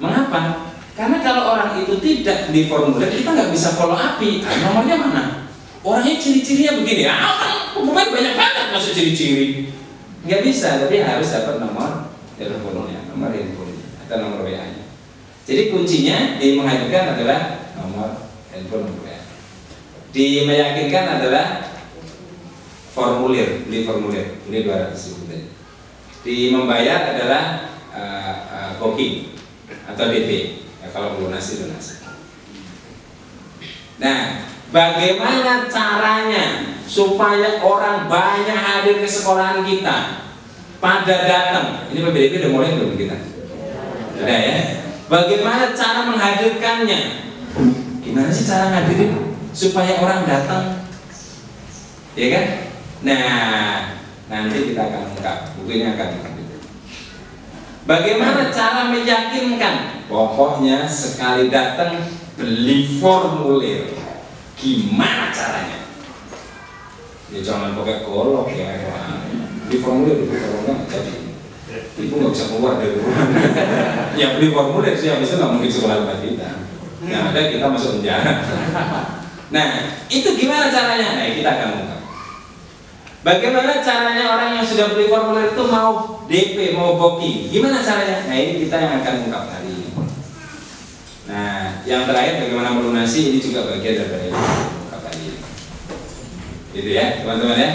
Mengapa? Karena kalau orang itu tidak di formulir, kita nggak bisa follow up-i. Nomornya mana? Orangnya ciri-cirinya begini. Pemain banyak banget masuk ciri-ciri. Nggak bisa, tapi harus dapat nomor teleponnya, nomor handphone atau nomor WA-nya. Jadi kuncinya di menghadirkan adalah nomor handphone, nomor WA. Di meyakinkan adalah formulir, beli formulir, ini 200.000 tadi. Di membayar adalah booking atau DP, ya, kalau lunasi. Nah, bagaimana caranya supaya orang banyak hadir ke sekolahan kita pada datang? Ini PBDB udah mulai belum kita? Sudah ya. Bagaimana cara menghadirkannya? Gimana sih cara ngadirin supaya orang datang? Ya kan? Nah, nanti kita akan ungkap, bukunya akan ungkap. Bagaimana cara meyakinkan? Pokoknya sekali datang beli formulir. Gimana caranya? Ya jangan pakai golok ya. Beli formulir itu kalau nggak jadi. Ibu nggak bisa keluar dari rumah. Ya beli formulir sih, habis itu nggak mungkin sekolah tempat kita. Yang ada kita masuk penjara. Nah, itu gimana caranya? Nah, kita akan ungkap. Bagaimana caranya orang yang sudah beli formulir itu mau DP, mau booking? Gimana caranya? Nah, ini kita yang akan ungkap hari ini. Nah, yang terakhir bagaimana melunasi, ini juga bagian dari ungkap hari ini. Gitu ya, teman-teman ya.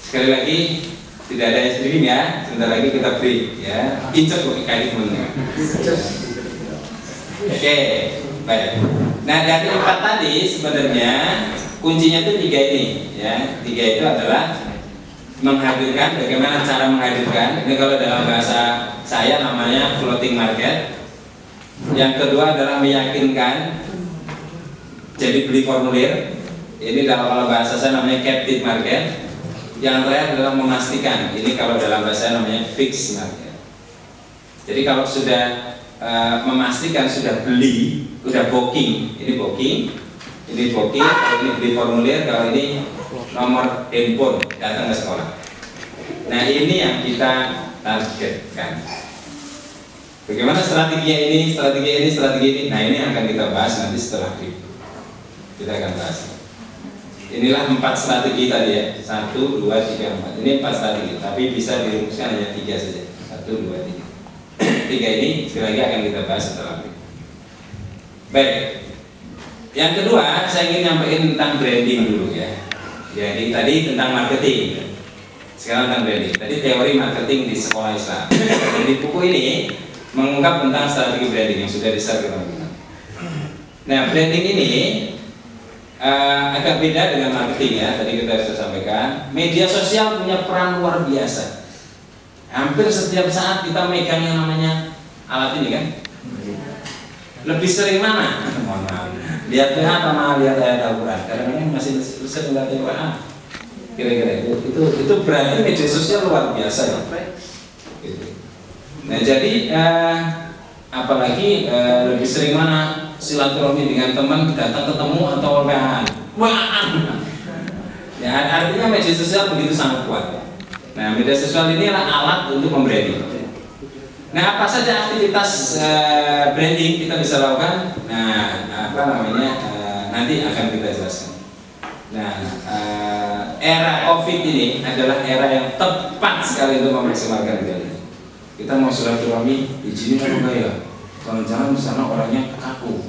Sekali lagi, tidak ada yang streaming ya. Sebentar lagi kita break ya. Incet kali teman-teman. Oke, baik. Nah, dari 4 tadi sebenarnya kuncinya itu 3 ini ya. 3 itu adalah menghadirkan, bagaimana cara menghadirkan. Ini kalau dalam bahasa saya namanya floating market. Yang kedua adalah meyakinkan. jadi beli formulir. Ini kalau bahasa saya namanya captive market. Yang terakhir adalah memastikan. Ini kalau dalam bahasa saya namanya fixed market. Jadi kalau sudah memastikan sudah beli, sudah booking, ini booking, kalau ini beli formulir, kalau ini nomor handphone datang ke sekolah. Nah ini yang kita targetkan. Bagaimana strateginya ini, strategi ini. Nah ini akan kita bahas nanti setelah itu. Kita akan bahas. Inilah 4 strategi tadi ya. 1, 2, 3, 4. Ini 4 strategi, tapi bisa dirumuskan hanya 3 saja. 1, 2, 3. 3 ini sekali lagi akan kita bahas setelah itu. Baik. Yang kedua, saya ingin nyampaikan tentang branding dulu ya. Jadi tadi tentang marketing. Sekarang tentang branding. Tadi teori marketing di sekolah Islam. Di buku ini mengungkap tentang strategi branding yang sudah di-share ke teman-teman. Nah, branding ini agak beda dengan marketing ya. Tadi kita sudah sampaikan. Media sosial punya peran luar biasa. Hampir setiap saat kita megang yang namanya alat ini kan. Lebih sering mana? Mohon maaf. Lihat WA sama lihat ayat Al-Quran. Kadang-kadang masih sering lihat WA. Kira-kira itu berarti media sosial luar biasa ya. Gitu. Nah jadi apalagi lebih sering mana silaturahmi dengan teman, datang ketemu atau WA-an. Ya artinya media sosial begitu sangat kuat. Nah media sosial ini adalah alat untuk membranding. Nah apa saja aktivitas branding kita bisa lakukan? Nah apa namanya nanti akan kita jelaskan. Nah era COVID ini adalah era yang tepat sekali untuk memaksimalkan branding. Kita mau silaturahmi izinin apa enggak ya? Kalau jangan di sana orangnya kaku.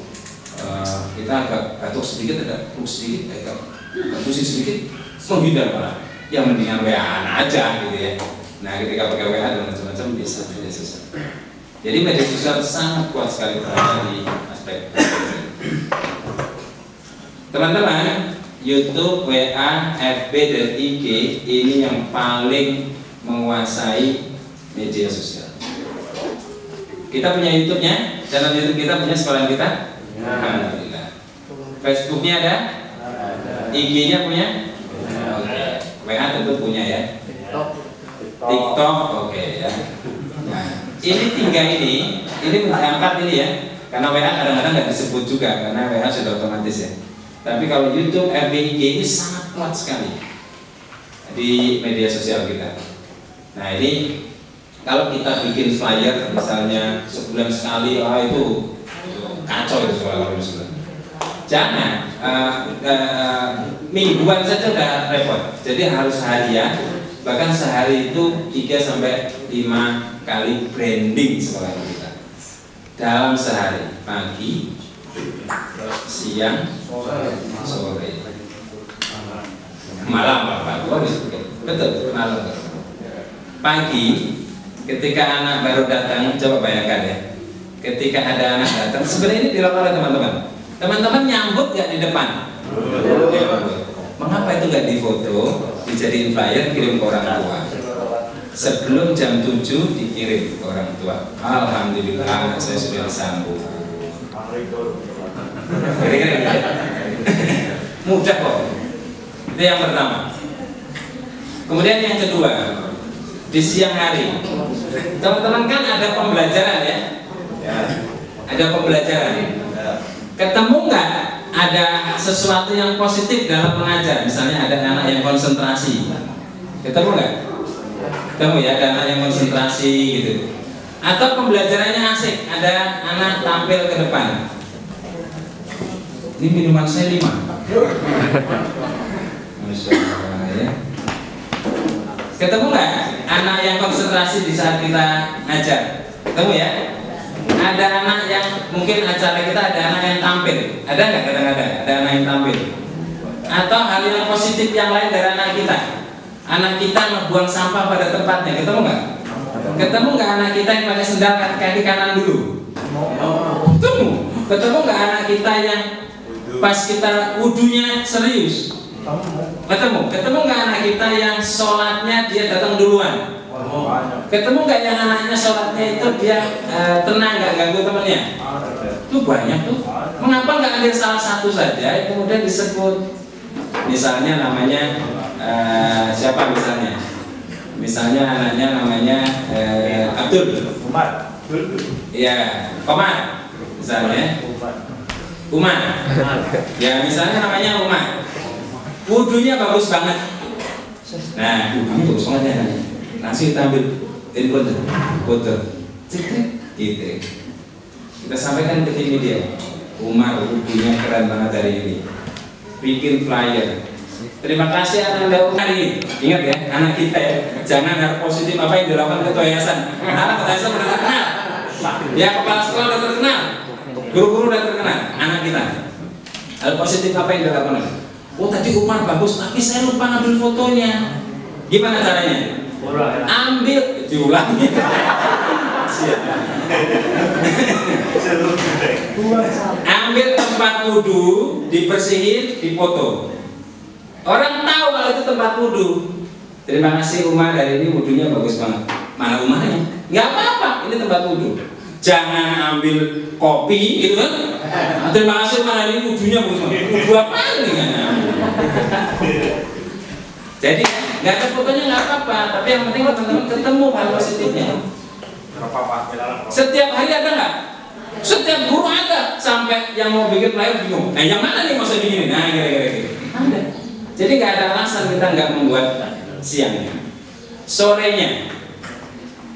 Kita agak batuk sedikit, agak pusing sedikit, agak pusing sedikit, menghindar malah. Ya mendingan WA-an aja gitu ya. Nah ketika pakai WA dan macam-macam bisa media sosial. Jadi media sosial sangat kuat sekali perannya di aspek teman-teman. YouTube, WA, FB dan IG ini yang paling menguasai media sosial. Kita punya YouTube-nya, channel YouTube kita punya sekolah kita. Alhamdulillah. Facebook-nya ada? IG-nya punya? Oke. WA tentu punya ya. TikTok, oke ya. Nah, ini 3 ini angkat ini ya. Karena WA kadang-kadang nggak disebut juga karena WA sudah otomatis ya. Tapi kalau YouTube, FB, IG ini sangat kuat sekali di media sosial kita. Nah ini kalau kita bikin flyer misalnya sebulan sekali, itu kacau itu soal kalau sebulan. Jangan mingguan saja udah repot. Jadi harus harian, bahkan sehari itu 3-5 kali branding sekolah kita. Dalam sehari, pagi, siang, sore, malam, betul, malam. Pagi, ketika anak baru datang, coba bayangkan ya. Ketika ada anak datang, sebenarnya ini dilakukan oleh teman-teman. Teman-teman nyambut nggak di depan? Mengapa itu nggak difoto, dijadiin flyer, kirim ke orang tua? Sebelum jam 7 dikirim ke orang tua. Alhamdulillah anak saya sudah disambut. Kira-kira mudah kok. Itu yang pertama. Kemudian yang kedua, di siang hari, teman-teman kan ada pembelajaran ya, ada pembelajaran. Ketemu nggak ada sesuatu yang positif dalam mengajar? Misalnya ada anak yang konsentrasi, ketemu nggak? Ketemu ya, ada anak yang konsentrasi gitu. Atau pembelajarannya asik, ada anak tampil ke depan. Ini minuman saya 5. Masya Allah ya. Ketemu nggak anak yang konsentrasi di saat kita ngajar? Ketemu ya? Ada anak yang mungkin acara kita ada anak yang tampil. Ada nggak kadang-kadang? Ada anak yang tampil. Atau hal yang positif yang lain dari anak kita? Anak kita ngebuang sampah pada tempatnya. Ketemu nggak? Ketemu nggak anak kita yang pakai sendal kaki kanan dulu? Ketemu. Ketemu nggak anak kita yang pas kita wudunya serius? Ketemu nggak anak kita yang sholatnya dia datang duluan? Ketemu nggak yang anaknya sholatnya itu dia tenang, nggak ganggu temennya? Itu banyak tuh. Mengapa nggak ambil salah satu saja kemudian disebut? Misalnya namanya siapa misalnya? Misalnya anaknya namanya Abdul. Umar. Iya, Umar. Misalnya Umar. Ya misalnya namanya Umar. Wudunya bagus banget. Nah, wudunya bagus banget ya. Langsung kita ambil foto. Gitu. Kita sampaikan ke tim media. Umar wudunya keren banget hari ini. Bikin flyer. Terima kasih Anda hari ini. Ingat ya, anak kita ya. Jangan harus positif apa yang dilakukan ketua yayasan. Anak ketua yayasan sudah terkenal. Ya kepala sekolah sudah terkenal. Guru-guru sudah terkenal. Anak kita. Hal positif apa yang dilakukan? Oh tadi Umar bagus, tapi saya lupa ngambil fotonya. Gimana caranya? Ambil, diulangi. Ambil tempat wudhu, dibersihin, dipoto. Orang tahu kalau itu tempat wudhu. Terima kasih Umar, hari ini wudhunya bagus banget. Mana Umarnya? Nggak apa-apa, ini tempat wudhu. Jangan ambil kopi, gitu kan? Terima kasih Umar, hari ini wudhunya bagus banget. Wudhu apa ini kan? Jadi nggak ada fotonya nggak apa-apa, tapi yang penting teman-teman ketemu hal positifnya. Setiap hari ada nggak? Setiap guru ada, sampai yang mau bikin flyer bingung. Nah yang mana nih masa begini? Nah kira-kira gitu. Ada. Jadi nggak ada alasan kita nggak membuat siangnya. Sorenya,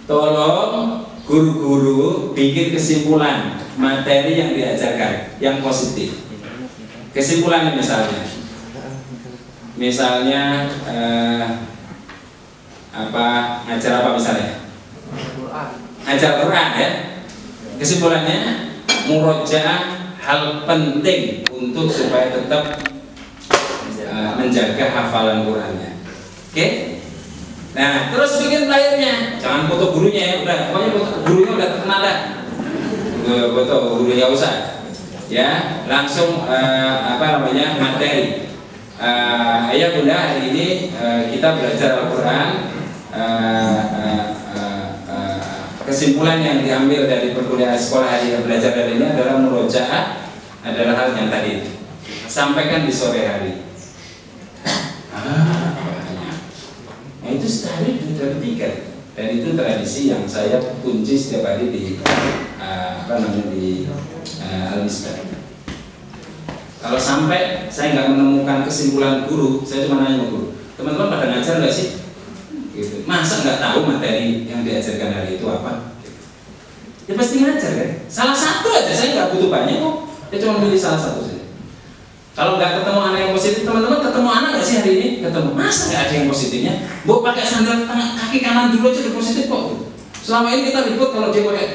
tolong guru-guru bikin kesimpulan materi yang diajarkan yang positif. Kesimpulannya misalnya ngajar apa misalnya? Ngajar Quran ya. Kesimpulannya murojaah hal penting untuk supaya tetap menjaga hafalan Qurannya. Oke? Nah, terus bikin flyernya. Jangan foto gurunya ya, udah. Pokoknya foto gurunya udah terkenal dah. Foto gurunya usah. Ya, langsung materi. Ayah bunda hari ini kita belajar Al-Quran. Kesimpulan yang diambil dari perkuliahan sekolah hari ini belajar hari ini adalah murojaah adalah hal yang tadi sampaikan di sore hari. Nah itu sehari sudah ketiga dan itu tradisi yang saya kunci setiap hari di Al-Misbah. Kalau sampai saya nggak menemukan kesimpulan guru, saya cuma nanya guru, teman-teman pada ngajar nggak sih? Gitu. Masa nggak tahu materi yang diajarkan hari itu apa? Ya pasti ngajar kan? Salah satu aja, saya nggak butuh banyak kok. Saya cuma pilih salah satu saja. Kalau nggak ketemu anak yang positif, teman-teman ketemu anak nggak sih hari ini? Ketemu. Masa nggak ada yang positifnya? Bu pakai sandal kaki kanan dulu aja udah positif kok. Selama ini kita ribut kalau dia pakai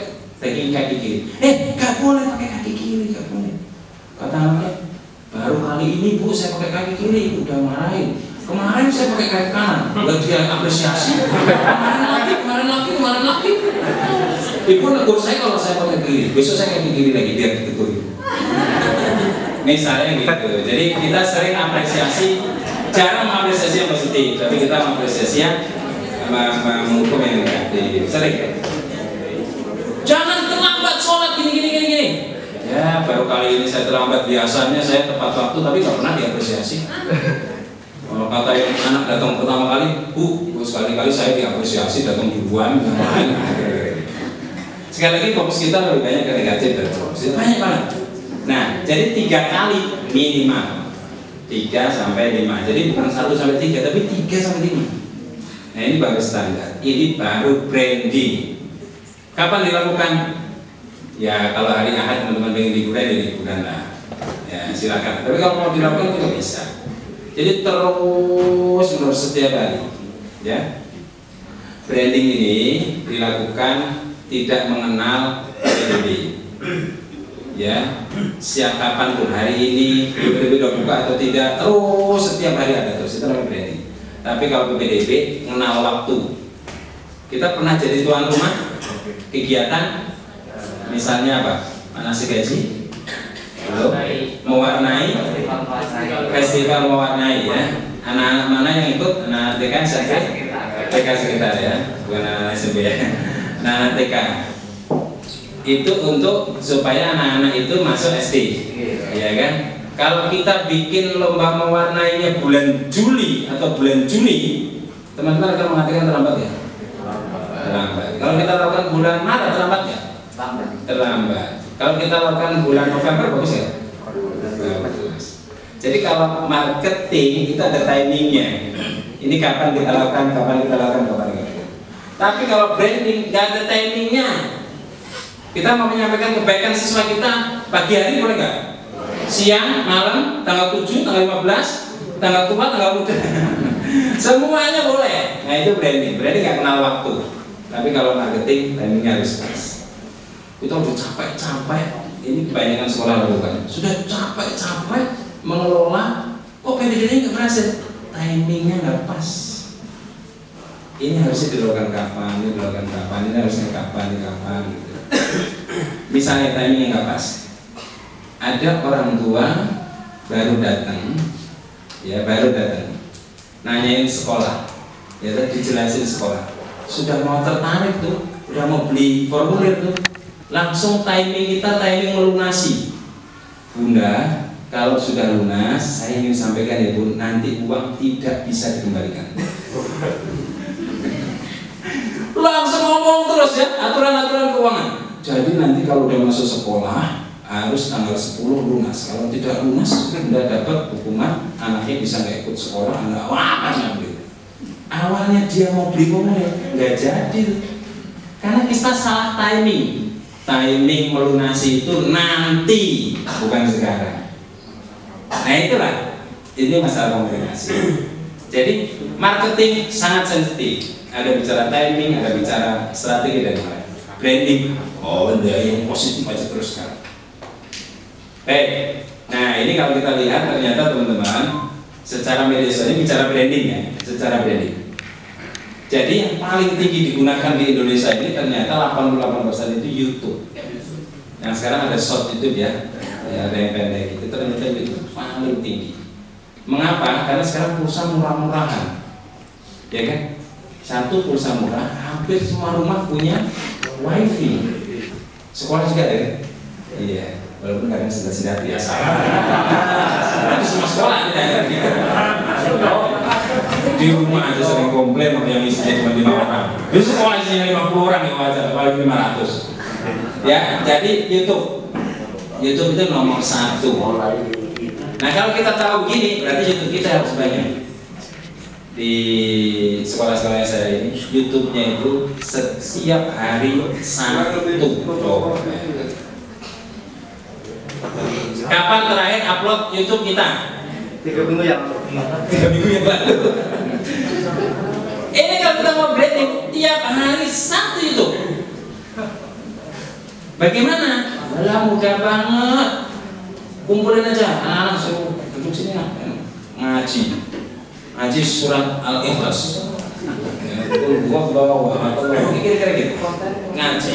kaki kiri. Nggak boleh pakai kaki kiri, nggak boleh. Kata anaknya, baru kali ini bu saya pakai kaki kiri, udah marahin. Kemarin saya pakai kaki kanan, udah dia apresiasi. Kemarin lagi. Ibu negur saya kalau saya pakai kiri, besok saya kaki kiri lagi biar ditegur. Misalnya gitu. Jadi kita sering apresiasi, jarang mengapresiasi yang positif, tapi kita mengapresiasi yang menghukum yang negatif. Sering ya. Jangan terlambat sholat gini. Ya baru kali ini saya terlambat, biasanya saya tepat waktu tapi nggak pernah diapresiasi. Kalau kata yang anak datang pertama kali, bu, sekali-kali saya diapresiasi datang duluan yang lain. Sekali lagi fokus kita lebih banyak ke negatif dan positif banyak banget. Nah, jadi 3 kali minimal 3 sampai 5. Jadi bukan 1 sampai 3, tapi 3 sampai 5. Nah ini baru standar. Ini baru branding. Kapan dilakukan? Ya kalau hari Ahad teman-teman pengen liburan lah. Ya silakan. Tapi kalau mau dilakukan juga bisa. Jadi terus menerus setiap hari, ya. Branding ini dilakukan tidak mengenal PDB, ya. Siapa pun hari ini PDB udah buka atau tidak, terus setiap hari ada terus itu namanya branding. Tapi kalau PDB mengenal waktu, kita pernah jadi tuan rumah kegiatan, misalnya apa? Manasik haji. Halo, mewarnai festival mewarnai ya. Anak-anak mana yang ikut? Anak TK TK sekitar ya, bukan anak SMP ya. Anak TK. itu untuk supaya anak-anak itu masuk SD, ya kan? Kalau kita bikin lomba mewarnainya bulan Juli atau bulan Juni, teman-teman akan mengatakan terlambat ya? Terlambat. Kalau kita lakukan bulan Maret terlambat ya? Terlambat. Kalau kita lakukan bulan November bagus ya? Bagus. Jadi kalau marketing itu ada timingnya. Ini kapan kita lakukan, kapan kita lakukan. Tapi kalau branding nggak ada timingnya. Kita mau menyampaikan kebaikan siswa kita pagi hari boleh nggak? Siang, malam, tanggal 7, tanggal 15, tanggal tua, tanggal muda. Semuanya boleh. Nah itu branding. Branding nggak kenal waktu. Tapi kalau marketing timingnya harus pas. Kita udah capek-capek. Ini kebanyakan sekolah lakukan. Sudah capek-capek mengelola, kok PDD nggak berhasil? Timingnya nggak pas. Ini harusnya dilakukan kapan? Ini dilakukan kapan? Ini harusnya kapan? Ini kapan? Gitu. Misalnya timingnya nggak pas. Ada orang tua baru datang, ya baru datang, nanyain sekolah, ya tadi dijelasin sekolah, sudah mau tertarik tuh, udah mau beli formulir tuh, langsung timing kita timing melunasi. Bunda, kalau sudah lunas, saya ingin sampaikan ya Bu, nanti uang tidak bisa dikembalikan. Langsung ngomong terus ya, aturan-aturan keuangan. Jadi nanti kalau udah masuk sekolah harus tanggal 10 lunas. Kalau tidak lunas, Anda dapat hukuman, anaknya bisa nggak ikut sekolah, Anda macam gitu. Awalnya dia mau beli formulir, nggak jadi, karena kita salah timing. Timing melunasi itu nanti, bukan sekarang. Nah itulah, ini masalah komunikasi. Jadi marketing sangat sensitif. Ada bicara timing, ada bicara strategi dan lain-lain. Branding, oh enggak, yang positif aja terus kan. Baik, nah ini kalau kita lihat ternyata teman-teman secara media sosial ini bicara branding ya, secara branding. Jadi yang paling tinggi digunakan di Indonesia ini ternyata 88% itu YouTube. Yang sekarang ada short YouTube ya, ada yang pendek itu ternyata YouTube paling tinggi. Mengapa? Karena sekarang pulsa murah-murahan, ya kan? Satu pulsa murah, hampir semua rumah punya wifi. Sekolah juga ada kan? Iya. Walaupun kadang sudah biasa. Tapi semua sekolah tidak gitu. Di rumah aja sering komplain yang isinya cuma 5 orang. Di sekolah isinya 50 orang yang wajar, apalagi 500. Ya, jadi YouTube itu nomor 1. Nah kalau kita tahu begini, berarti YouTube kita harus banyak. Di sekolah-sekolah saya ini, YouTube-nya itu setiap hari 1. Kapan terakhir upload YouTube kita? 3 minggu yang lalu. Ini kalau kita mau branding, tiap hari 1 YouTube. Bagaimana? Malah mudah banget. Kumpulin aja, anak-anak suruh duduk sini ngaji surat Al-Ikhlas. Gua bawa atau kira-kira gitu. Ngaji.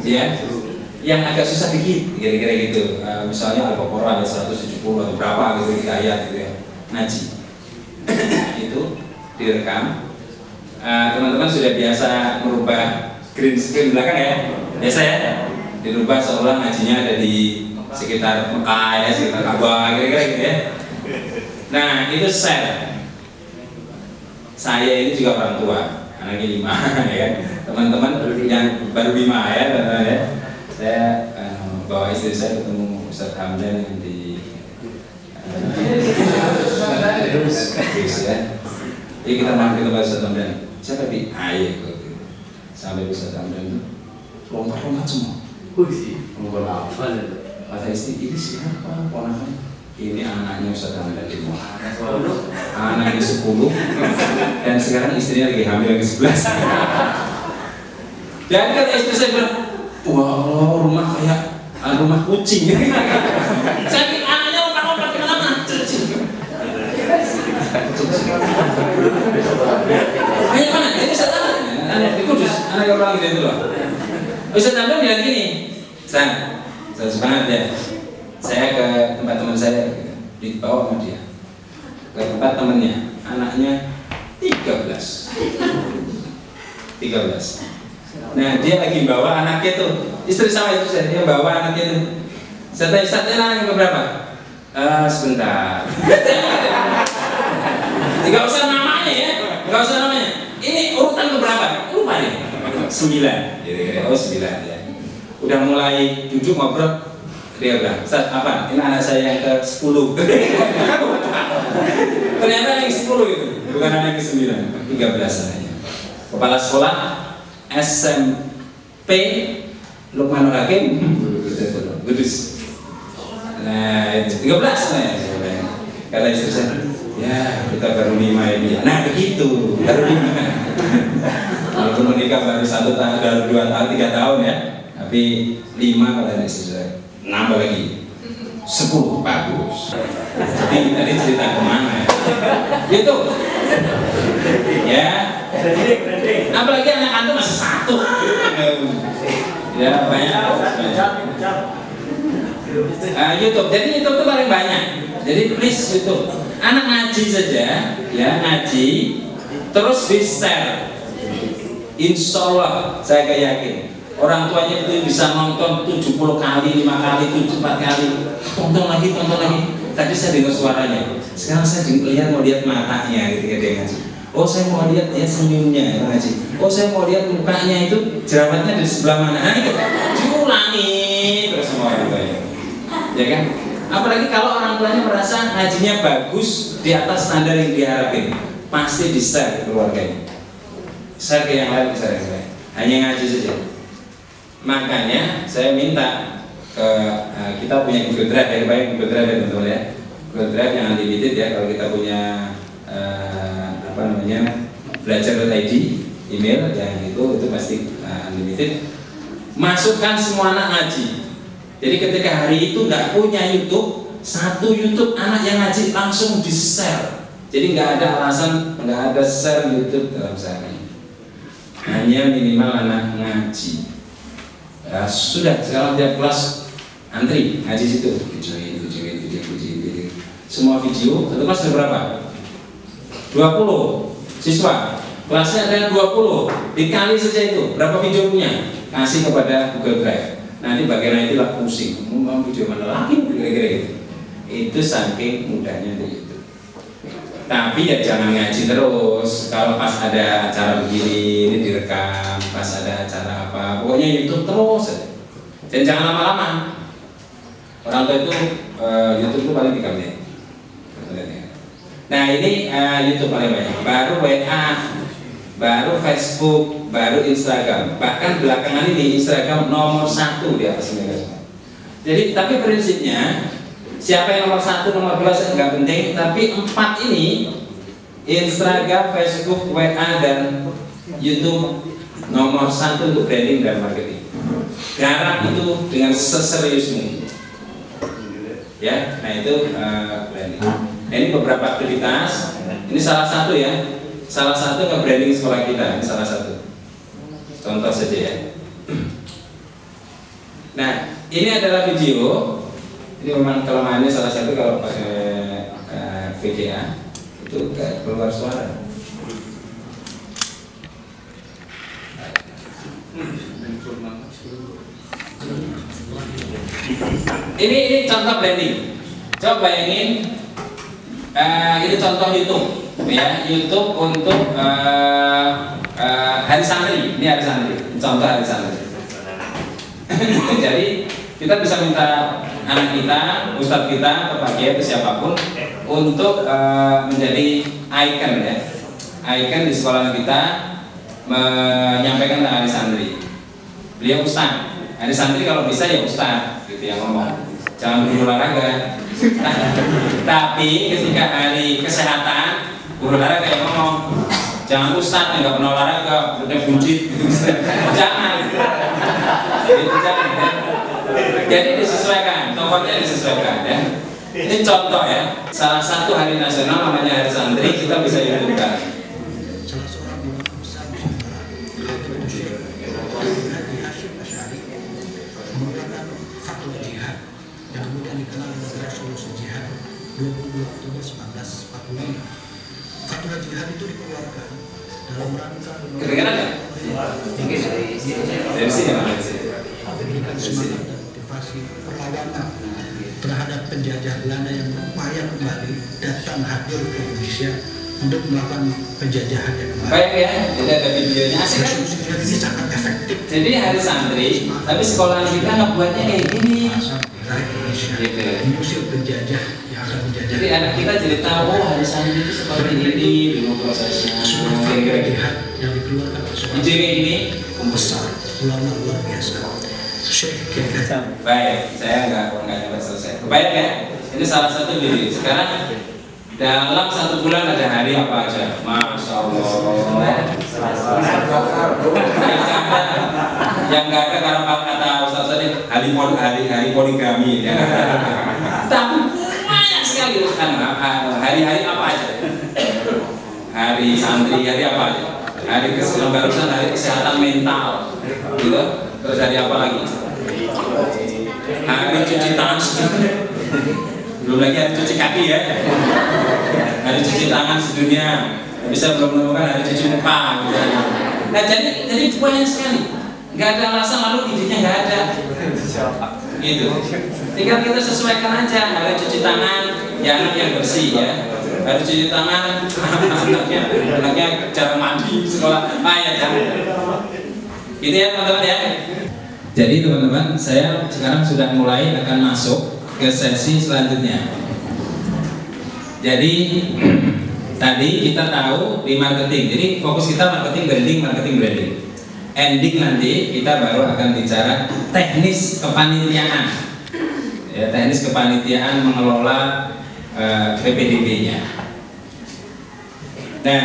Ya. Yang agak susah dikit, kira-kira gitu. Misalnya Al-Baqarah ayat 170 atau berapa gitu, 3 ayat gitu ya. Ngaji. Itu direkam. Teman-teman sudah biasa merubah green screen belakang ya. Biasa ya. Dirubah seolah ngajinya ada di sekitar Mekah ya, sekitar Ka'bah, kira-kira gitu ya. Nah, itu share. Saya ini juga orang tua, anaknya 5 ya kan. Teman-teman yang baru 5 ya, teman-teman ya. Saya bawa istri saya ketemu Ustaz Hamdan yang di terus ya. Jadi kita mampir ke Ustaz Hamdan. Siapa di ayah kok. Sampai Ustaz Hamdan itu lompat-lompat semua. Lompat apa? Kata istri, ini siapa? Ponakan? Ini anaknya Ustaz Hamdan itu. Anaknya 10 dan sekarang istrinya lagi hamil lagi 11. Jadi kata istri saya bilang, wah, rumah kayak rumah kucing. Saya pikir anaknya lompat-lompat kemana-mana. Ayo mana? Ini Ustaz Hamdan. Anak di Kudus, anak orang gitu loh. Ustaz Hamdan bilang gini, saya semangat ya. Saya ke tempat teman saya, dibawa sama dia ke tempat temannya, anaknya 13. Nah dia lagi bawa anaknya tuh, istri sama istri saya, dia bawa anaknya tuh. Saya tanya, Ustaz, ini anak yang keberapa? Sebentar. Nggak usah namanya ya, nggak usah namanya. Ini urutan keberapa? Lupa nih. 9. Oh 9 ya. Udah mulai duduk ngobrol, dia bilang, Ustaz, apa? Ini anak saya yang ke-10. Ternyata yang 10 itu, bukan anak yang ke-9, 13 anaknya. Kepala sekolah SMP Lukmanul Hakim Kudus. Nah itu 13 ya. Kata istri saya, ya kita baru 5 ini. Nah begitu, baru 5. Walaupun menikah baru 1 tahun, baru 2 tahun, 3 tahun ya, tapi 5 kata istri saya. Nambah lagi 10, bagus. Jadi tadi cerita kemana ya? Gitu. Ya. Apalagi anak antum masih 1. Ya banyak. YouTube. Jadi YouTube itu paling banyak. Jadi please YouTube. Anak ngaji saja, ya ngaji, terus di share. Insya Allah saya yakin orang tuanya itu bisa nonton 70 kali, 5 kali, 4 kali, tonton lagi. Tadi saya dengar suaranya, sekarang saya mau lihat matanya ketika dia ngaji. Oh saya mau lihat dia senyumnya ngaji. Oh saya mau lihat mukanya itu jerawatnya di sebelah mana. Nah itu diulangi terus sama orang tuanya, ya kan? Apalagi kalau orang tuanya merasa ngajinya bagus di atas standar yang diharapin, pasti di share ke keluarganya, share ke yang lain, share ke yang lain. Hanya ngaji saja. Makanya saya minta ke kita punya Google Drive, ya baik Google Drive ya teman-teman ya. Google Drive yang unlimited ya, kalau kita punya belajar.id email yang itu pasti unlimited. Masukkan semua anak ngaji. Jadi ketika hari itu nggak punya YouTube, 1 YouTube anak yang ngaji langsung di share. Jadi nggak ada alasan nggak ada share YouTube dalam sehari. Hanya minimal anak ngaji. Ya, sudah sekarang tiap kelas antri ngaji situ, video. Semua video, satu kelas ada berapa? 20 siswa, kelasnya ada 20, dikali saja itu berapa video punya, kasih kepada Google Drive. Nanti bagian itu lah pusing, mau video mana lagi, kira-kira gitu. Itu saking mudahnya di YouTube. Tapi ya jangan ngaji terus. Kalau pas ada acara begini ini direkam, pas ada acara apa, pokoknya YouTube terus aja. Dan jangan lama-lama. Orang tua itu YouTube itu paling 3 menit. Nah ini YouTube paling banyak. Baru WA, baru Facebook, baru Instagram. Bahkan belakangan ini Instagram nomor 1 di atas mereka. Jadi tapi prinsipnya siapa yang nomor 1, nomor 2 nggak penting. Tapi 4 ini Instagram, Facebook, WA dan YouTube nomor 1 untuk branding dan marketing. Garap itu dengan seserius mungkin. Ya, nah itu branding. Nah, ini beberapa aktivitas. Ini salah satu ya. Salah satu nge-branding sekolah kita. Ini salah satu. Contoh saja ya. Nah, ini adalah video. Ini memang kelemahannya salah satu kalau pakai VGA itu gak keluar suara. Ini contoh branding. Coba bayangin, ini contoh YouTube, ya YouTube untuk hari santri. Ini hari santri, contoh hari santri. Jadi kita bisa minta anak kita, ustadz kita, Pak Kiai, siapapun untuk menjadi icon ya, icon di sekolah kita, menyampaikan tentang hari santri. Beliau ustadz, hari santri kalau bisa ya ustadz gitu yang ngomong, jangan guru olahraga. Tapi ketika hari kesehatan, guru olahraga yang ngomong, jangan ustadz yang nggak pernah olahraga, udah buncit gitu. Jangan, itu jangan ya. Jadi disesuaikan, tokohnya disesuaikan ya. Ini contoh ya, salah satu hari nasional namanya hari santri, kita bisa YouTube-kan. Fatwa Jihad yang kemudian dikenal dengan Resolusi Jihad 22 Oktober 1945. Fatwa Jihad itu dikeluarkan dalam rangka Kedengaran nggak? Mungkin dari Dari sini mana dari sini? memberikan semangat dan motivasi perlawanan terhadap penjajah Belanda yang berupaya kembali datang hadir ke Indonesia untuk melakukan penjajahan yang kembali. Baik ya, jadi ada videonya asik kan? Resolusinya ini sangat efektif. Jadi hari santri, tapi sekolahan kita ngebuatnya kayak gini. Masa bela Indonesia Gitu. mengusir penjajah yang akan menjajah. Jadi anak kita jadi tahu, oh hari santri itu seperti ini dulu prosesnya. Sebuah Kira-kira gitu. jihad yang dikeluarkan oleh seorang Ide kayak gini. besar, ulama luar biasa. Syekh Kiai Baik, saya nggak nyampe selesai. Kebayang ya? Ini salah satu video. Sekarang dalam 1 bulan ada hari apa aja? Masya Allah. Yang nggak ada karena kata Ustaz tadi hari poligami ya. Tapi banyak sekali hari-hari apa aja? Hari santri, hari apa aja? Hari keselamatan, hari kesehatan mental, gitu. Terus hari apa lagi? Hari cuci tangan sedunia. Belum lagi hari cuci kaki ya. Hari cuci tangan sedunia. Bisa belum menemukan hari cuci muka gitu. Nah jadi banyak sekali. Nggak ada alasan lalu idenya nggak ada. Gitu. Tinggal kita sesuaikan aja hari cuci tangan ya anak yang bersih ya. Hari cuci tangan anaknya cara mandi sekolah. Ya jangan. Gitu ya teman-teman ya. Jadi teman-teman, saya sekarang sudah mulai akan masuk ke sesi selanjutnya. Jadi tadi kita tahu di marketing. Jadi fokus kita marketing branding. Ending nanti kita baru akan bicara teknis kepanitiaan. Ya, teknis kepanitiaan mengelola PPDB-nya. Nah,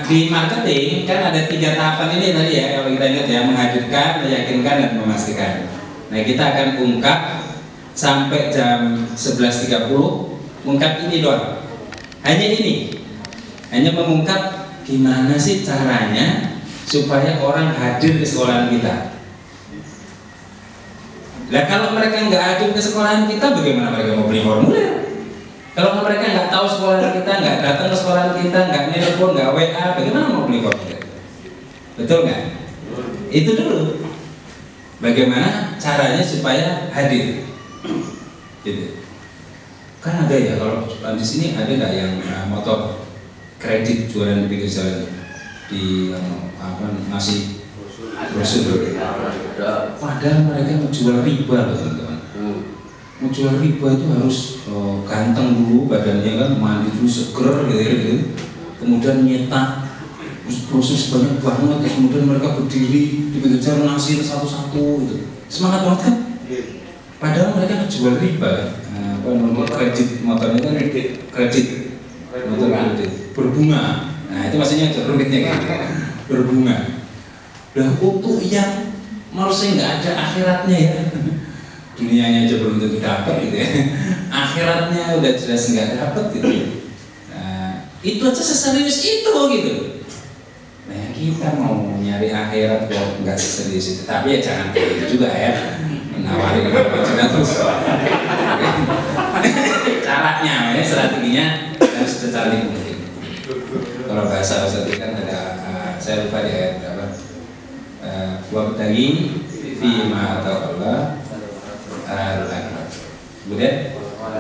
di marketing kan ada 3 tahapan ini tadi ya, kalau kita ingat ya, menghadirkan, meyakinkan, dan memastikan. Nah kita akan ungkap sampai jam 11.30, ungkap ini doang. Hanya ini, hanya mengungkap gimana sih caranya supaya orang hadir ke sekolahan kita. Nah kalau mereka nggak hadir ke sekolahan kita, bagaimana mereka mau beli formulir? Kalau mereka nggak tahu sekolah kita, nggak datang ke sekolah kita, nggak nelpon, nggak WA, bagaimana mau beli formulir? Betul nggak? Itu dulu. Bagaimana caranya supaya hadir? Gitu. Kan ada ya, kalau di sini ada nggak yang motor kredit jualan di pinggir jalan di ngasih brosur? Padahal mereka menjual riba loh teman-teman. Menjual riba itu harus ganteng dulu badannya kan, mandi dulu seger gitu. Kemudian nyetak proses banyak banget, kemudian mereka berdiri di pinggir jalan ngasih satu-satu gitu. Semangat banget kan? Padahal mereka menjual riba. Kredit motornya kan kredit motor kredit berbunga. Nah itu maksudnya rumitnya gitu. Berbunga. Nah untuk yang manusia nggak ada akhiratnya ya. Dunianya aja belum tentu dapat gitu ya. Akhiratnya udah jelas nggak dapat gitu. Nah, itu aja seserius itu gitu. Nah kita mau nyari akhirat kok nggak seserius itu. Tapi ya jangan kayak gitu juga ya. Menawarin apa terus. Caranya, strateginya harus secantik mungkin. Kalau bahasa tadi kan ada saya lupa di ayat berapa. Wabtaghi fima ataqalla al-akhirah. Kemudian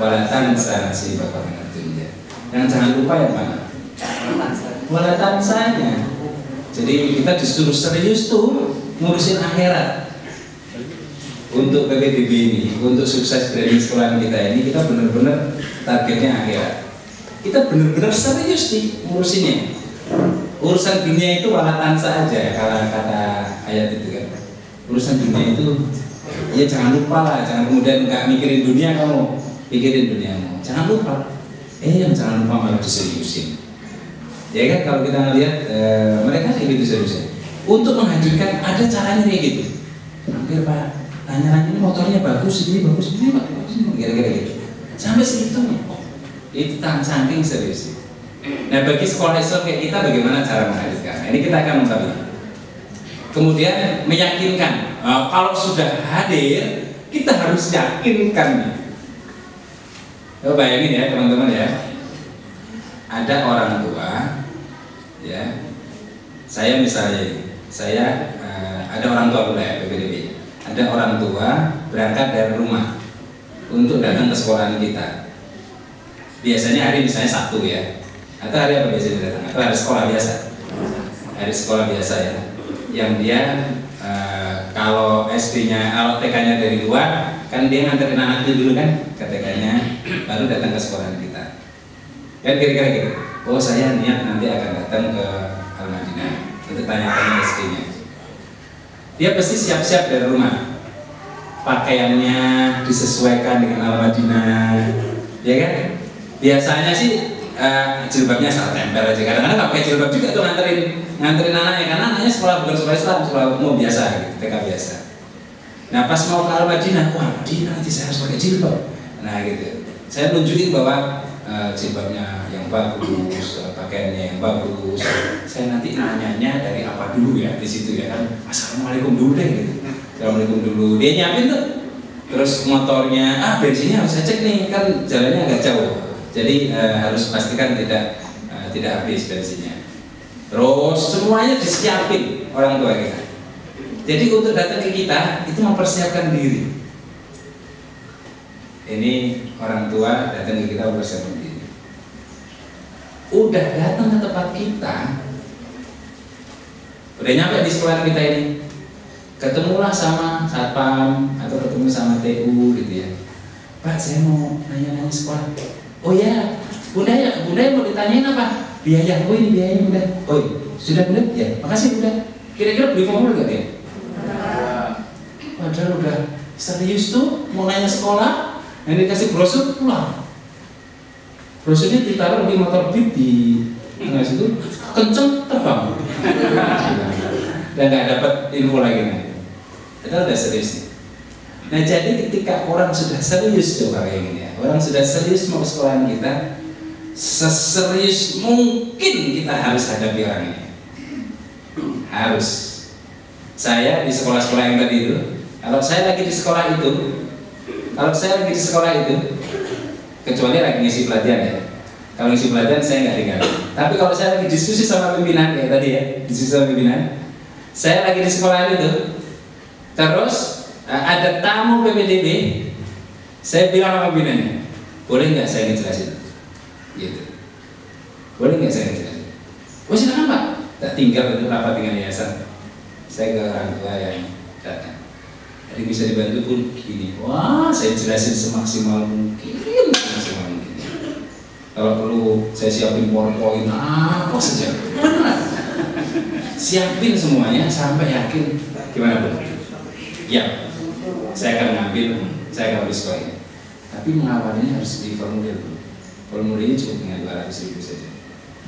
walatan sanasi bakal mengertinya. Yang jangan lupa yang mana? Walatan sanya. Jadi kita disuruh serius tuh ngurusin akhirat. Untuk PPDB ini, untuk sukses branding sekolah kita ini, kita benar-benar targetnya akhirat. Kita benar-benar serius nih ngurusinnya. Urusan dunia itu walatan saja, kalau kata ayat itu kan. Urusan dunia itu ya jangan lupa lah, jangan kemudian nggak mikirin dunia, kamu pikirin duniamu. Jangan lupa. Yang jangan lupa malah diseriusin. Ya kan kalau kita ngelihat mereka kayak gitu seriusnya. Untuk menghadirkan ada caranya kayak gitu. Hampir Pak, tanya ini motornya bagus, ini bagus, kira-kira gitu. Sampai segitunya. Itu saking serius. Nah bagi sekolah Islam kayak kita bagaimana cara menghadirkan? Ini kita akan mengetahui. Kemudian meyakinkan, kalau sudah hadir kita harus yakinkan. Coba bayangin ya teman-teman ya, ada orang tua ya Saya misalnya, ada orang tua pula ya PPDB. Ada orang tua berangkat dari rumah untuk datang ke sekolahan kita. Biasanya hari misalnya Sabtu ya, atau hari apa biasanya datang? Atau hari sekolah biasa? Hari sekolah biasa ya. Yang dia kalau SD-nya, kalau TK-nya dari luar, kan dia nganterin anaknya dulu kan ke TK-nya, baru datang ke sekolahan kita. Kan kira-kira gitu. Oh saya niat nanti akan datang ke Al-Madinah untuk tanya-tanya SD-nya. Dia pasti siap-siap dari rumah, pakaiannya disesuaikan dengan Al-Madinah, ya kan? Biasanya sih jilbabnya asal tempel aja. Kadang-kadang nggak pakai jilbab juga tuh nganterin anaknya, karena anaknya sekolah bukan sekolah Islam, sekolah umum biasa, gitu, TK biasa. Nah pas mau ke Al-Madinah, wah Madinah nanti saya harus pakai jilbab. Nah gitu, saya tunjukin bahwa jilbabnya yang bagus, pakaiannya yang bagus. Saya nanti nanyanya dari apa dulu ya di situ ya kan. Assalamualaikum dulu deh gitu. Assalamualaikum dulu. Dia nyiapin tuh. Terus motornya, bensinnya harus saya cek nih kan jalannya agak jauh. Jadi harus pastikan tidak habis bensinnya. Terus semuanya disiapin orang tua kita. Jadi untuk datang ke kita itu mempersiapkan diri. Ini orang tua datang ke kita mempersiapkan diri. Udah datang ke tempat kita, udah nyampe di sekolah kita ini, ketemulah sama satpam atau ketemu sama TU gitu ya. Pak saya mau nanya-nanya sekolah. Oh ya, bunda mau ditanyain apa? Biaya. Oh ini biayanya bunda. Oh sudah bunda? Ya makasih bunda. Kira-kira beli formulir gak dia? Padahal udah serius tuh mau nanya sekolah, yang dikasih brosur pulang. Brosurnya ditaruh di motor beat di tengah situ, kenceng terbang. Dan nggak dapat info lagi nih. Itu udah serius nih. Nah jadi ketika orang sudah serius coba kayak gini ya, orang sudah serius mau ke sekolahan kita, seserius mungkin kita harus hadapi orang ini. Harus. Saya di sekolah-sekolah yang tadi itu, kalau saya lagi di sekolah itu, kecuali lagi ngisi pelatihan ya. Kalau ngisi pelatihan saya nggak tinggal. Tapi kalau saya lagi diskusi sama pimpinan kayak tadi ya, diskusi sama pimpinan, saya lagi di sekolah itu, terus ada tamu PPDB, saya bilang sama pimpinannya, boleh nggak saya ngejelasin? Gitu. Boleh nggak saya ngejelasin? Oh silakan Pak. Tak tinggal itu rapat dengan yayasan. Saya ke orang tua yang datang. Jadi bisa dibantu pun gini. Wah, saya jelasin semaksimal mungkin. Kalau perlu saya siapin PowerPoint apa saja. Benar. Siapin semuanya sampai yakin. Gimana Bu? Ya. Saya akan ngambil sekolah ini. Tapi mengawalnya harus di formulir Bu. Formulirnya cukup dengan 200.000 saja.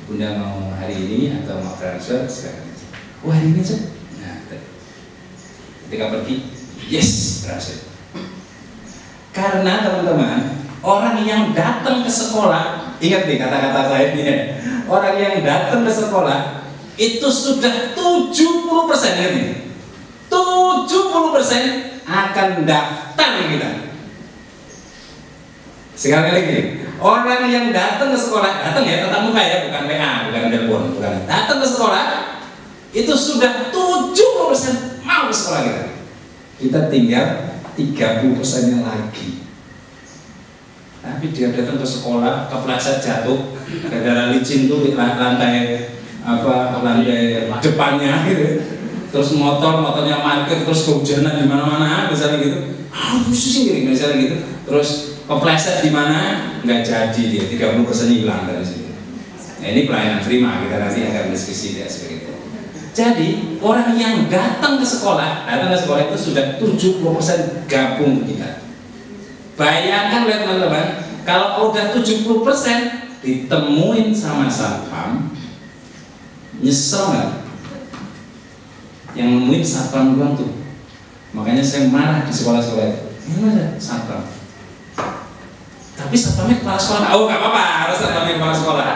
Bunda mau hari ini atau mau transfer silakan. Wah hari ini saja. Nah, ketika pergi, yes berhasil. Karena teman-teman, orang yang datang ke sekolah, ingat nih kata-kata saya ini ya, orang yang datang ke sekolah itu sudah 70%, ingat nih, 70% akan daftar kita. Sekali lagi, orang yang datang ke sekolah, datang ya tatap muka ya, bukan WA, bukan telepon, bukan. Datang ke sekolah itu sudah 70% mau ke sekolah kita. Kita tinggal 30% lagi. Tapi dia datang ke sekolah, kepleset jatuh, gara-gara licin tuh di lantai depannya gitu. Terus motornya market, terus kehujanan di mana-mana, misalnya gitu. Susah sendiri misalnya gitu. Terus kepleset di mana nggak jadi dia 30% hilang dari situ. Nah, ini pelayanan prima, kita nanti akan diskusi dia seperti itu. Jadi orang yang datang ke sekolah itu sudah 70% gabung kita. Bayangkan lihat teman-teman, kalau udah 70% ditemuin sama satpam, nyesel nggak? Yang nemuin satpam doang tuh. Makanya saya marah di sekolah-sekolah itu. Ini ada satpam. Tapi satpamnya kepala sekolah, oh nggak apa-apa, harus satpamnya kepala sekolah,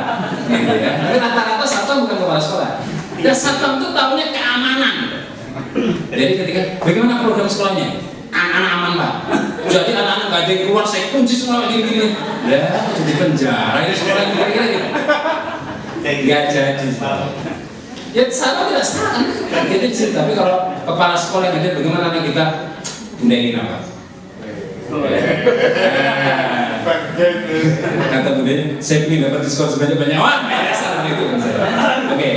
gitu ya. Tapi rata-rata satpam bukan kepala sekolah. Dan satpam itu tahunya keamanan. Jadi ketika bagaimana program sekolahnya, anak-anak aman Pak. Jadi anak-anak nggak ada yang keluar, saya kunci semua gini-gini. Ya, jadi penjara ini sekolah kira-kira gitu. Nggak jadi. Ya sama tidak salah kan gitu sih. Tapi kalau kepala sekolah yang ada, bagaimana anak kita? Bunda ingin apa? Kata bunda, saya ingin dapat diskon sebanyak-banyak. Wah, salah itu kan saya. Oke,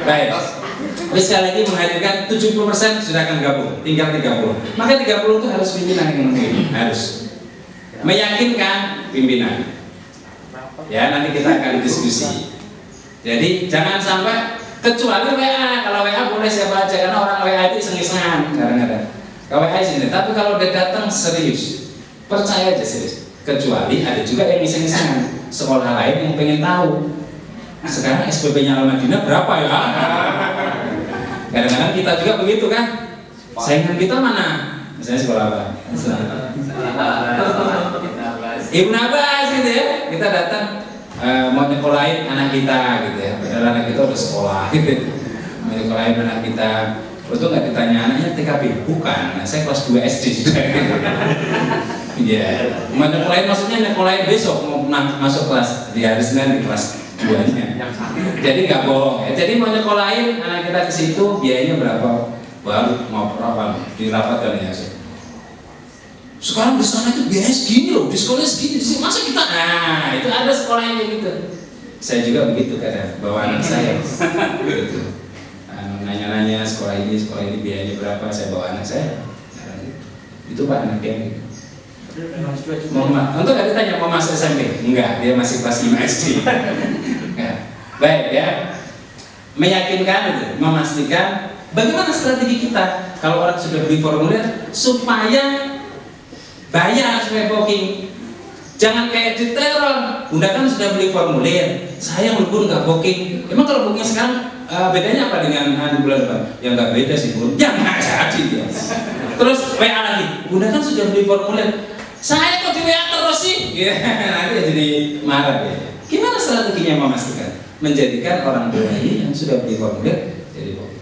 baik. Tapi sekali lagi menghadirkan 70% sudah akan gabung, tinggal 30. Maka 30 itu harus pimpinan yang memimpin, harus meyakinkan pimpinan. Ya, nanti kita akan diskusi. Jadi jangan sampai kecuali WA. Kalau WA boleh siapa aja, karena orang WA itu iseng-isengan kadang-kadang. Kalau WA sini, tapi kalau dia datang serius, percaya aja serius. Kecuali ada juga yang iseng-isengan, sekolah lain yang pengen tahu. Sekarang SPP-nya Al-Madinah berapa ya? Kadang-kadang kita juga begitu kan. Saingan kita mana? Misalnya sekolah apa? Ibnu Abbas gitu ya. Kita datang mau nyekolahin anak kita gitu ya. Padahal anak kita udah sekolah gitu. Mau nyekolahin anak kita. Itu nggak ditanya anaknya TKP? Bukan. Anak saya kelas 2 SD sudah. Iya. Mau nyekolahin maksudnya nyekolahin besok mau masuk kelas di hari Senin di kelas 2-nya. Jadi nggak bohong ya. Jadi mau nyekolahin anak kita ke situ biayanya berapa? Baru mau berapa? Dirapatkan ya. Sekarang di sana itu biaya segini loh, di sekolah segini, masa kita? Nah, itu ada sekolahnya gitu. Saya juga begitu kadang bawa anak saya, gitu. Nanya-nanya sekolah ini biayanya berapa? Saya bawa anak saya. Itu Pak anaknya. Untuk ada tanya mau masuk SMP? Enggak, dia masih kelas 5 SD. Baik ya, meyakinkan itu, memastikan bagaimana strategi kita kalau orang sudah beli formulir supaya bayar supaya booking. Jangan kayak diteror. Bunda kan sudah beli formulir, saya pun nggak booking. Emang kalau booking sekarang bedanya apa dengan di bulan depan? Ya nggak beda sih Bun. Ya nggak jadi ya. Terus WA lagi. Bunda kan sudah beli formulir, saya kok di WA terus sih? Ya, nanti jadi marah ya. Gimana strateginya memastikan menjadikan orang tua ini yang sudah beli formulir jadi booking?